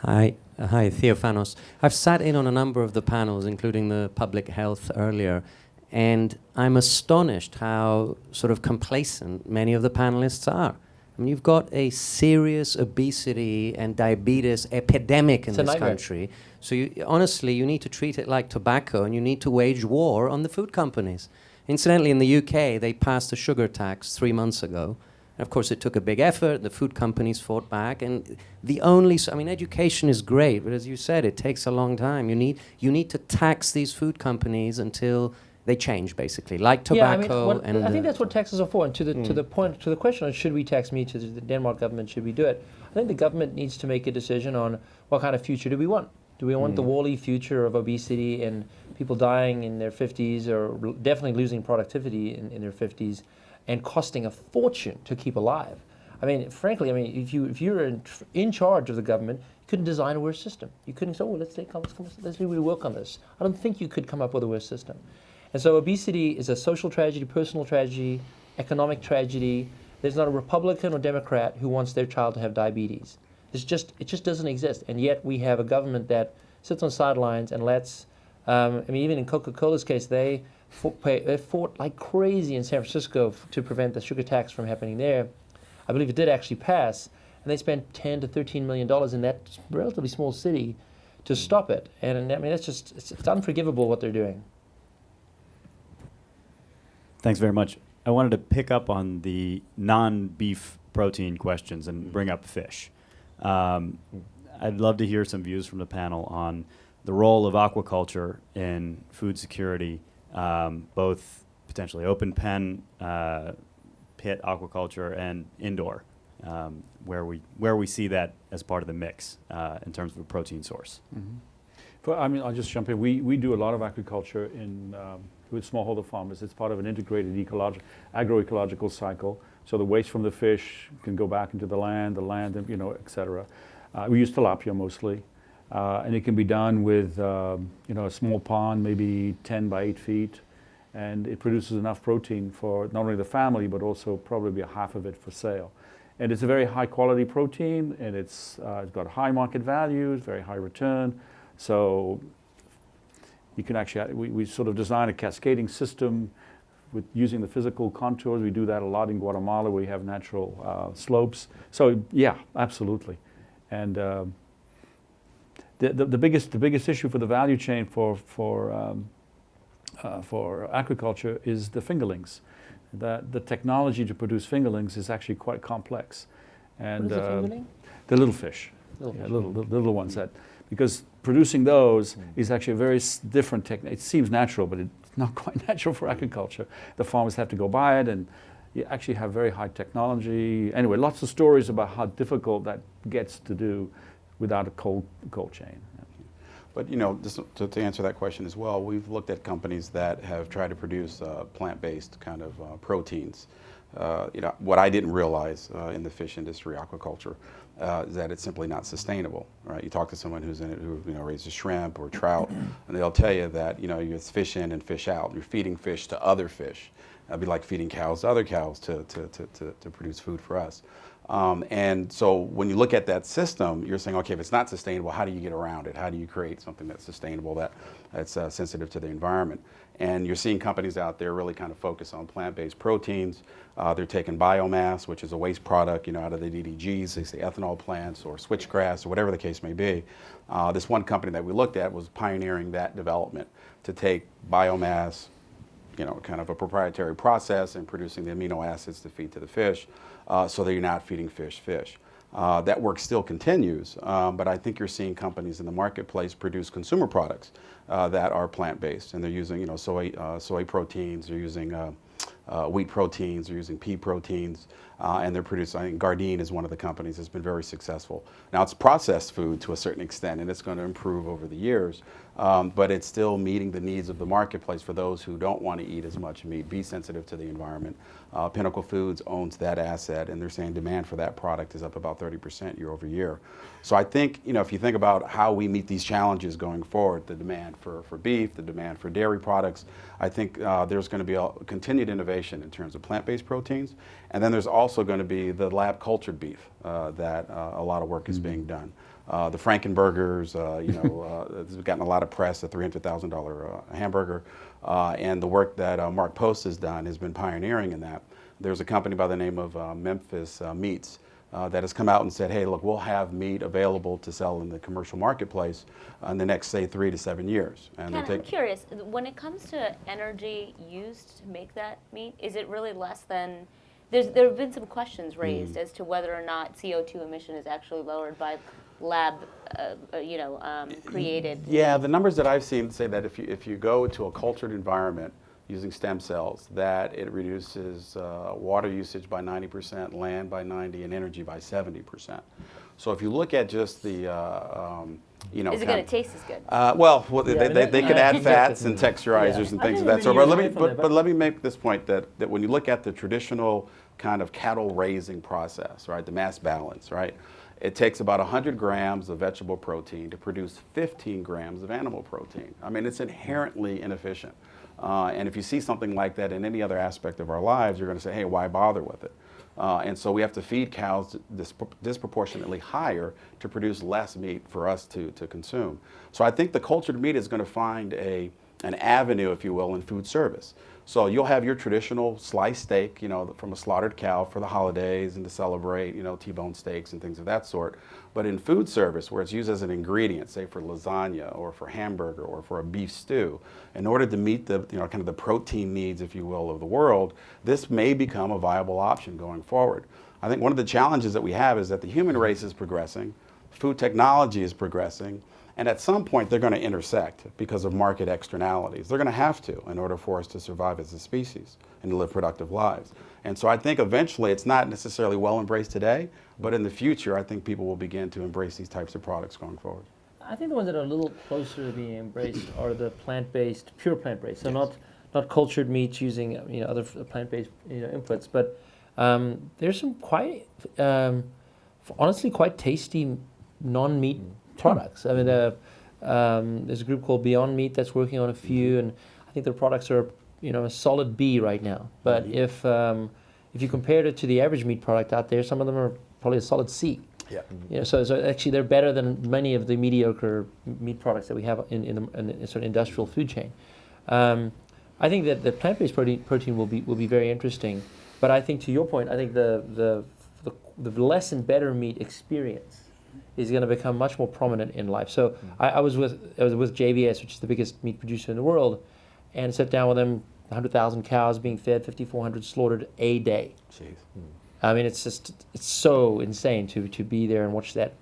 Hi, Theophanos. I've sat in on a number of the panels, including the public health earlier, and I'm astonished how sort of complacent many of the panelists are. I mean, you've got a serious obesity and diabetes epidemic in this country. So honestly, you need to treat it like tobacco, and you need to wage war on the food companies. Incidentally, in the UK, they passed a sugar tax 3 months ago. And of course, it took a big effort. The food companies fought back. And education is great, but as you said, it takes a long time. You need to tax these food companies until they change, basically, like tobacco. I think that's what taxes are for. And to the question on should we tax meat, to the Denmark government, should we do it? I think the government needs to make a decision on what kind of future do we want. Do we want the Wall-E future of obesity and people dying in their 50s or definitely losing productivity in their 50s and costing a fortune to keep alive? I mean, frankly, if you're in charge of the government, you couldn't design a worse system. You couldn't say, let's really work on this. I don't think you could come up with a worse system. And so obesity is a social tragedy, personal tragedy, economic tragedy. There's not a Republican or Democrat who wants their child to have diabetes. It just doesn't exist. And yet we have a government that sits on sidelines and lets, even in Coca-Cola's case, they fought like crazy in San Francisco to prevent the sugar tax from happening there. I believe it did actually pass. And they spent $10 to $13 million in that relatively small city to stop it. And it's unforgivable what they're doing. Thanks very much. I wanted to pick up on the non-beef protein questions and bring up fish. I'd love to hear some views from the panel on the role of aquaculture in food security, both potentially open pen, pit aquaculture, and indoor, where we see that as part of the mix in terms of a protein source. I'll just jump in. We do a lot of agriculture with smallholder farmers. It's part of an integrated agroecological cycle. So the waste from the fish can go back into the land, et cetera. We use tilapia mostly. And it can be done with a small pond, maybe 10 by 8 feet. And it produces enough protein for not only the family, but also probably half of it for sale. And it's a very high quality protein, and it's got high market values, very high return. So you can actually, we sort of design a cascading system with using the physical contours. We do that a lot in Guatemala. We have natural slopes. So yeah, absolutely. And the biggest issue for the value chain for aquaculture is the fingerlings. The technology to produce fingerlings is actually quite complex. And what is a fingerling? The little fish, little ones because producing those is actually a very different technique. It seems natural, but it's not quite natural for agriculture. The farmers have to go buy it, and you actually have very high technology. Anyway, lots of stories about how difficult that gets to do without a cold chain. But just to answer that question as well, we've looked at companies that have tried to produce plant-based kind of proteins. What I didn't realize in the fish industry, aquaculture, is that it's simply not sustainable, right? You talk to someone who's in it, who raises shrimp or trout, and they'll tell you that it's fish in and fish out. You're feeding fish to other fish. That'd be like feeding cows to other cows to produce food for us. And so when you look at that system, you're saying, okay, if it's not sustainable, how do you get around it? How do you create something that's sustainable, that's sensitive to the environment? And you're seeing companies out there really kind of focus on plant-based proteins. They're taking biomass, which is a waste product, out of the DDGs, they say ethanol plants or switchgrass or whatever the case may be. This one company that we looked at was pioneering that development to take biomass, kind of a proprietary process and producing the amino acids to feed to the fish, so that you're not feeding fish. That work still continues, but I think you're seeing companies in the marketplace produce consumer products that are plant-based, and they're using soy proteins, they're using wheat proteins, they're using pea proteins, and they're producing, I think Gardein is one of the companies that's been very successful. Now it's processed food to a certain extent, and it's going to improve over the years, but it's still meeting the needs of the marketplace for those who don't want to eat as much meat, be sensitive to the environment. Pinnacle Foods owns that asset, and they're saying demand for that product is up about 30% year over year. So I think, if you think about how we meet these challenges going forward, the demand for beef, the demand for dairy products, I think there's going to be a continued innovation in terms of plant-based proteins. And then there's also going to be the lab-cultured beef that a lot of work is being done. The Frankenburgers, it's gotten a lot of press, the $300,000 hamburger, and the work that Mark Post has done has been pioneering in that. There's a company by the name of Memphis Meats that has come out and said, hey, look, we'll have meat available to sell in the commercial marketplace in the next, say, 3 to 7 years. And I'm curious, when it comes to energy used to make that meat, is it really less than, there have been some questions raised as to whether or not CO2 emission is actually lowered by lab, created. Yeah, the numbers that I've seen say that if you go to a cultured environment using stem cells, that it reduces water usage by 90%, land by 90%, and energy by 70%. So if you look at just the, is it going to taste as good? They could add fats and texturizers and things of that sort. But let me make this point that when you look at the traditional kind of cattle raising process, right, the mass balance, right, it takes about 100 grams of vegetable protein to produce 15 grams of animal protein. I mean, it's inherently inefficient. And if you see something like that in any other aspect of our lives, you're going to say, hey, why bother with it? And so we have to feed cows disproportionately higher to produce less meat for us to consume. So I think the cultured meat is going to find an avenue, if you will, in food service. So you'll have your traditional sliced steak, from a slaughtered cow for the holidays and to celebrate, T-bone steaks and things of that sort. But in food service, where it's used as an ingredient, say for lasagna or for hamburger or for a beef stew, in order to meet the, kind of the protein needs, if you will, of the world, this may become a viable option going forward. I think one of the challenges that we have is that the human race is progressing, food technology is progressing, and at some point they're going to intersect because of market externalities. They're going to have to in order for us to survive as a species and to live productive lives. And so I think eventually it's not necessarily well embraced today, but in the future I think people will begin to embrace these types of products going forward. I think the ones that are a little closer to being embraced are the plant-based, pure plant-based. So not cultured meats using other plant-based inputs, but there's some quite honestly quite tasty non-meat products. I mean, there's a group called Beyond Meat that's working on a few, and I think their products are a solid B right now. But if you compared it to the average meat product out there, some of them are probably a solid C. Yeah. So actually they're better than many of the mediocre meat products that we have in the sort of industrial food chain. I think that the plant-based protein will be very interesting. But I think to your point, I think the less and better meat experience is going to become much more prominent in life. So I was with JBS, which is the biggest meat producer in the world, and sat down with them, 100,000 cows being fed, 5,400 slaughtered a day. Jeez. I mean, it's so insane to be there and watch that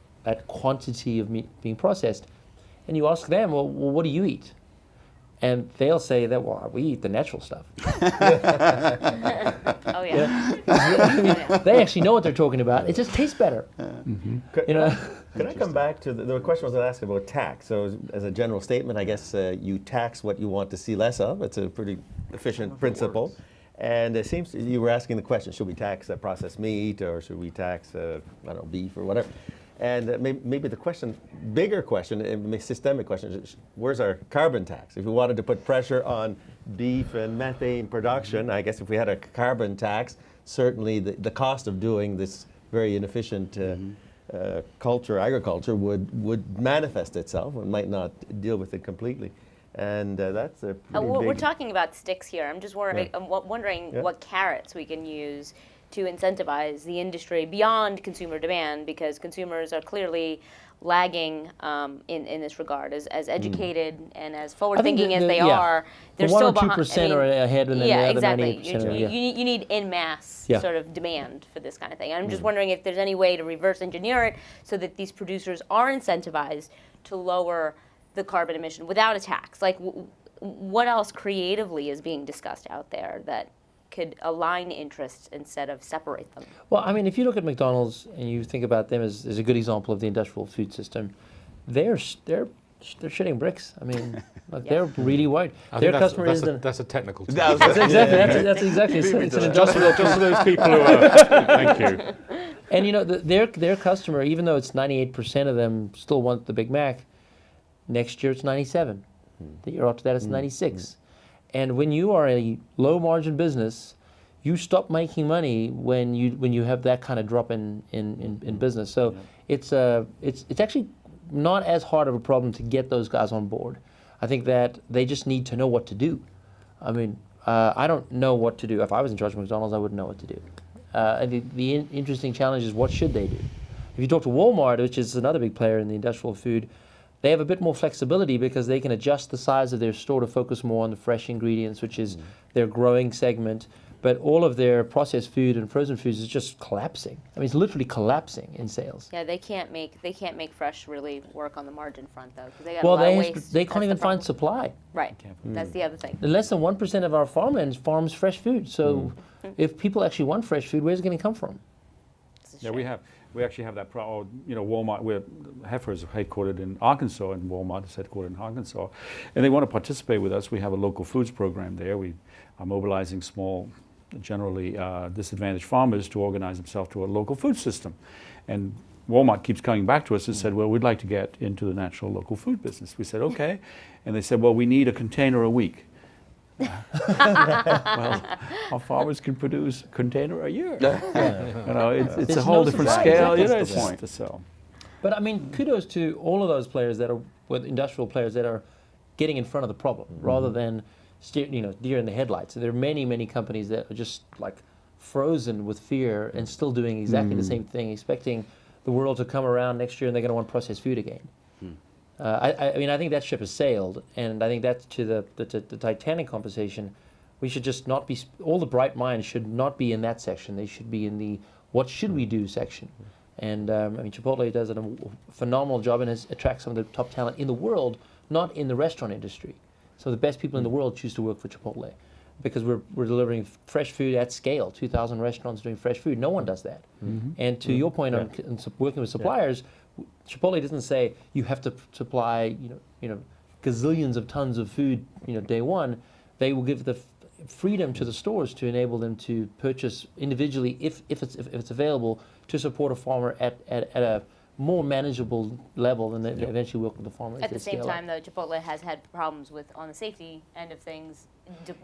quantity of meat being processed. And you ask them, well, what do you eat? And they'll say that, well, we eat the natural stuff. Oh, yeah. They actually know what they're talking about. It just tastes better. Could I come back to the question was asked about tax? So as a general statement, I guess you tax what you want to see less of. It's a pretty efficient principle. And it seems you were asking the question: should we tax processed meat, or should we tax I don't know, beef or whatever? And maybe the bigger question, a systemic question, is where's our carbon tax? If we wanted to put pressure on beef and methane production, I guess if we had a carbon tax, certainly the cost of doing this very inefficient agriculture would manifest itself and might not deal with it completely. And that's a pretty We're big... talking about sticks here. I'm just wondering, what carrots we can use to incentivize the industry beyond consumer demand, because consumers are clearly lagging in this regard. As educated and as forward-thinking as they are, they're still behind. 1 or 2% are ahead, and then the other exactly. 98%. You need en masse sort of demand for this kind of thing. I'm just wondering if there's any way to reverse engineer it so that these producers are incentivized to lower the carbon emission without a tax. Like, what else creatively is being discussed out there that could align interests instead of separate them? Well, I mean, if you look at McDonald's and you think about them as a good example of the industrial food system, they're shitting bricks. I mean, like, they're really wide. Their customer is that's a technical term. That's exactly. It's an industrial. Just for those people who are. Thank you. And you know, their customer, even though it's 98% of them still want the Big Mac, next year it's 97. The year after that it's 96. And when you are a low margin business, you stop making money when you have that kind of drop in business. So it's actually not as hard of a problem to get those guys on board. I think that they just need to know what to do. I mean, I don't know what to do. If I was in charge of McDonald's, I wouldn't know what to do. The interesting challenge is, what should they do? If you talk to Walmart, which is another big player in the industrial food, they have a bit more flexibility because they can adjust the size of their store to focus more on the fresh ingredients, which is their growing segment. But all of their processed food and frozen foods is just collapsing. I mean, it's literally collapsing in sales. Yeah, they can't make fresh really work on the margin front, though, because they got Well, a lot of waste. they can't That's even the problem. find supply. Right, that's the other thing. Less than 1% of our farmlands farms fresh food. So if people actually want fresh food, where's it going to come from? Yeah, we actually have that problem. You know, Walmart, Heifer is headquartered in Arkansas, and Walmart is headquartered in Arkansas, and they want to participate with us. We have a local foods program there. We are mobilizing small, generally disadvantaged farmers to organize themselves to a local food system. And Walmart keeps coming back to us and said, well, we'd like to get into the national local food business. We said, okay. And they said, well, we need a container a week. Well, our farmers can produce a container a year. You know, it's a whole different scale. That's the point. So. But I mean, kudos to all of those players that are, with industrial players that are getting in front of the problem rather than deer in the headlights. So there are many, many companies that are just like frozen with fear and still doing exactly the same thing, expecting the world to come around next year and they're going to want processed food again. I mean, I think that ship has sailed, and I think that's to the Titanic conversation. We should just not be, all the bright minds should not be in that section. They should be in the what should we do section. And I mean, Chipotle does a phenomenal job and has attracts some of the top talent in the world, not in the restaurant industry. So the best people in the world choose to work for Chipotle because we're delivering fresh food at scale. 2,000 restaurants doing fresh food. No one does that. And to your point on working with suppliers, Chipotle doesn't say you have to supply gazillions of tons of food day one. They will give the freedom to the stores to enable them to purchase individually if it's available to support a farmer at a more manageable level, and then eventually work with the farmer. At the same time, though, Chipotle has had problems with, on the safety end of things,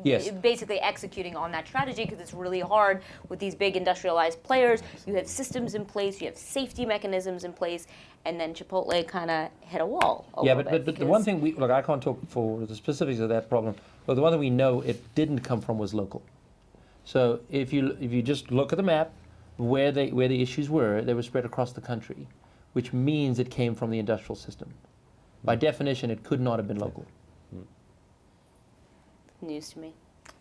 Yes. basically executing on that strategy because it's really hard with these big industrialized players. You have systems in place, you have safety mechanisms in place, and then Chipotle kind of hit a wall a little bit. But the one thing look, I can't talk for the specifics of that problem, but the one that we know it didn't come from was local. So if you just look at the map, where the issues were, they were spread across the country, which means it came from the industrial system. By definition, it could not have been local. News to me.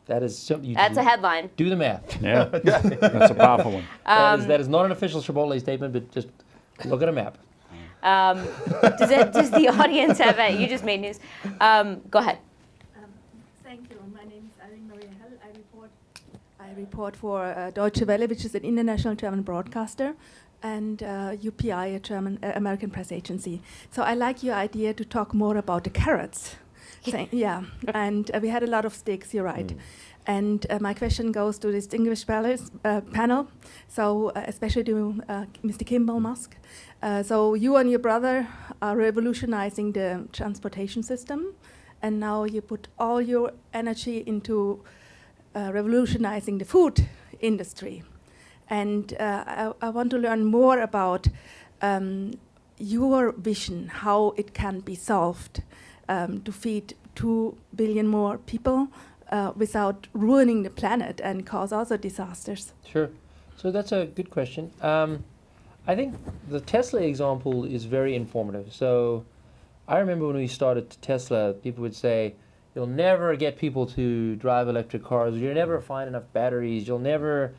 That is That's a headline. Do the math. Yeah, that's a powerful one. That is not an official Chipotle statement, but just look at a map. Does the audience have any? You just made news. Go ahead. Thank you. My name is Irene Maria Hell. I report for Deutsche Welle, which is an international German broadcaster, and UPI, a German American press agency. So I like your idea to talk more about the carrots. Yeah, and we had a lot of sticks, you're right. And my question goes to distinguished panel, so especially to Mr. Kimball Musk. So you and your brother are revolutionizing the transportation system, and now you put all your energy into revolutionizing the food industry. And I want to learn more about your vision, how it can be solved to feed 2 billion more people without ruining the planet and cause other disasters. Sure. So that's a good question. I think the Tesla example is very informative. So I remember when we started Tesla, people would say, you'll never get people to drive electric cars. You'll never find enough batteries. You'll never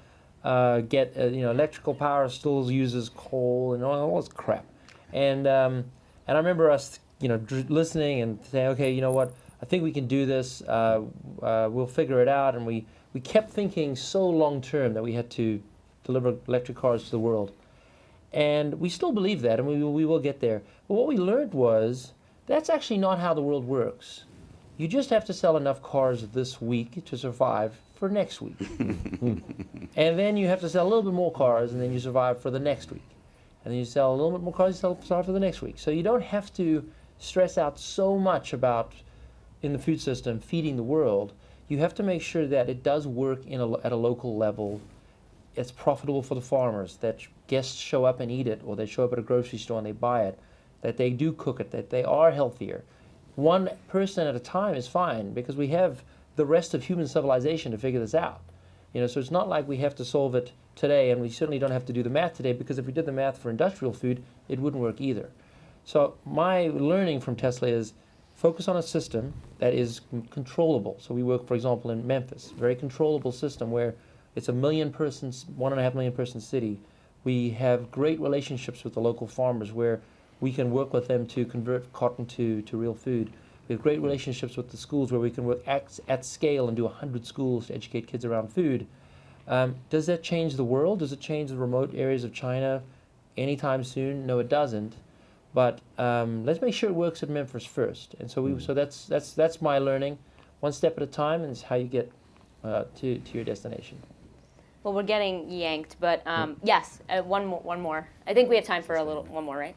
get, electrical power still uses coal and all this crap. And I remember us, listening and saying, okay, you know what? I think we can do this. We'll figure it out. And we kept thinking so long term that we had to deliver electric cars to the world. And we still believe that, and we will get there. But what we learned was that's actually not how the world works. You just have to sell enough cars this week to survive for next week. And then you have to sell a little bit more cars, and then you survive for the next week. And then you sell a little bit more cars, you survive for the next week. So you don't have to stress out so much about, in the food system, feeding the world. You have to make sure that it does work at a local level. It's profitable for the farmers, that guests show up and eat it, or they show up at a grocery store and they buy it, that they do cook it, that they are healthier. One person at a time is fine, because we have the rest of human civilization to figure this out. So it's not like we have to solve it today, and we certainly don't have to do the math today, because if we did the math for industrial food, it wouldn't work either. So my learning from Tesla is focus on a system that is controllable. So we work, for example, in Memphis, very controllable system where it's 1.5 million person city. We have great relationships with the local farmers where we can work with them to convert cotton to real food. We have great relationships with the schools where we can work at scale and do 100 schools to educate kids around food. Does that change the world? Does it change the remote areas of China anytime soon? No, it doesn't. But let's make sure it works at Memphis first. And so that's my learning. One step at a time, and it's how you get to your destination. Well, we're getting yanked, but yes, one more. I think we have time for one more, right?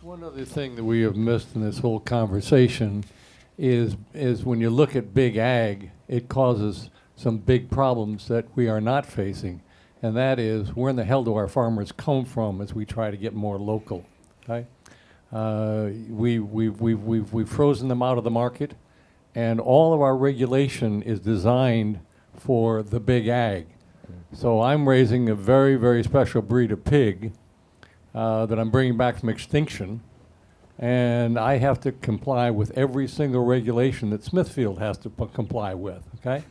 One other thing that we have missed in this whole conversation is when you look at big ag, it causes some big problems that we are not facing, and that is, where in the hell do our farmers come from as we try to get more local? Okay, we've frozen them out of the market, and all of our regulation is designed for the big ag. So I'm raising a very, very special breed of pig that I'm bringing back from extinction, and I have to comply with every single regulation that Smithfield has to comply with, okay?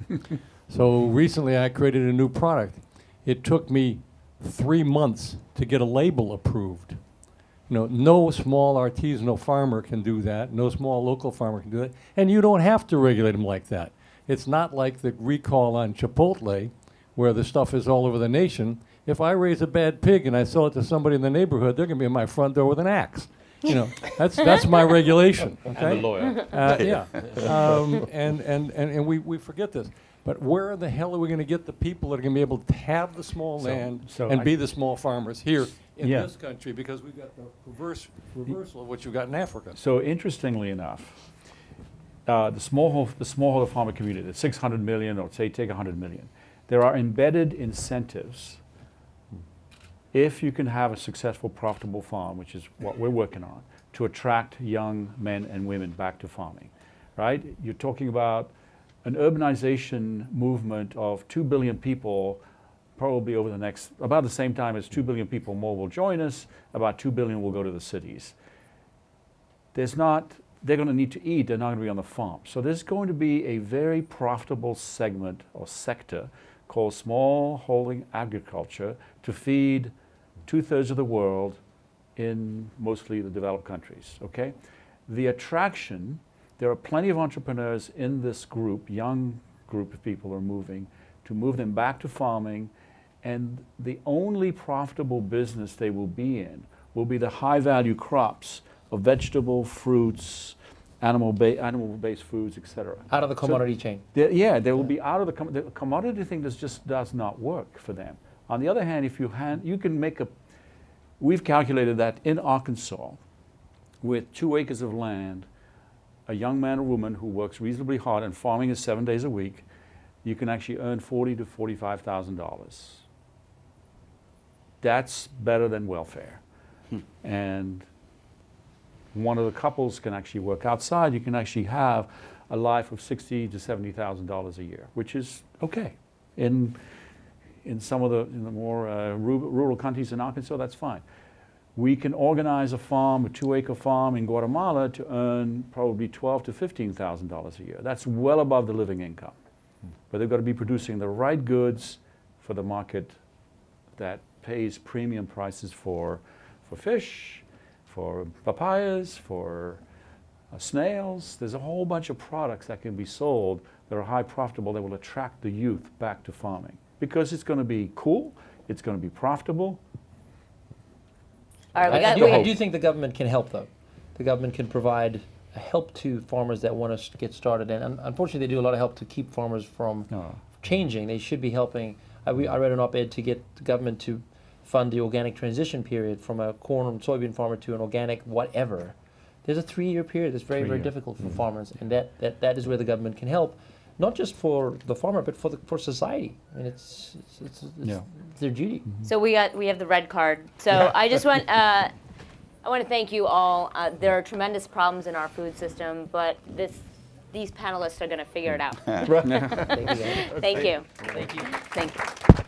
So recently I created a new product. It took me 3 months to get a label approved. No small artisanal farmer can do that. No small local farmer can do that. And you don't have to regulate them like that. It's not like the recall on Chipotle, where the stuff is all over the nation. If I raise a bad pig and I sell it to somebody in the neighborhood, they're going to be at my front door with an axe. That's my regulation. Okay? And a lawyer. Yeah. And we forget this. But where the hell are we going to get the people that are going to be able to have the small land and be the small farmers here in this country? Because we've got the reversal of what you've got in Africa. So interestingly enough, the smallholder farmer community, the 600 million, or say take 100 million, there are embedded incentives if you can have a successful, profitable farm, which is what we're working on, to attract young men and women back to farming, right? You're talking about an urbanization movement of 2 billion people, probably over the next, about the same time as 2 billion people more will join us, about 2 billion will go to the cities. They're going to need to eat, they're not going to be on the farm. So there's going to be a very profitable segment or sector called smallholding agriculture to feed 2/3 of the world in mostly the developed countries, okay? The attraction, there are plenty of entrepreneurs in this group, young group of people are moving, to move them back to farming, and the only profitable business they will be in will be the high value crops of vegetable, fruits, animal-based foods, etc. Out of the commodity chain. They will be out of the commodity thing. Just does not work for them. On the other hand, if you can make we've calculated that in Arkansas, with 2 acres of land, a young man or woman who works reasonably hard, and farming is 7 days a week, you can actually earn $40,000 to $45,000. That's better than welfare. And one of the couples can actually work outside. You can actually have a life of $60,000 to $70,000 a year, which is okay. In some of the more rural countries in Arkansas, that's fine. We can organize a farm, a 2-acre farm in Guatemala, to earn probably $12,000 to $15,000 a year. That's well above the living income. But they've got to be producing the right goods for the market that pays premium prices for fish, for papayas, for snails. There's a whole bunch of products that can be sold that are high profitable that will attract the youth back to farming. Because it's going to be cool, it's going to be profitable. All right, I do think the government can help, though. The government can provide help to farmers that want to get started. And unfortunately, they do a lot of help to keep farmers from changing. They should be helping. I read an op-ed to get the government to fund the organic transition period from a corn and soybean farmer to an organic whatever. There's a 3-year period that's very, very difficult for farmers. And that is where the government can help. Not just for the farmer, but for society. I mean, it's their duty. So we have the red card. So I just want I want to thank you all. There are tremendous problems in our food system, but these panelists are going to figure it out. Thank you. Thank you. Thank you. Thank you.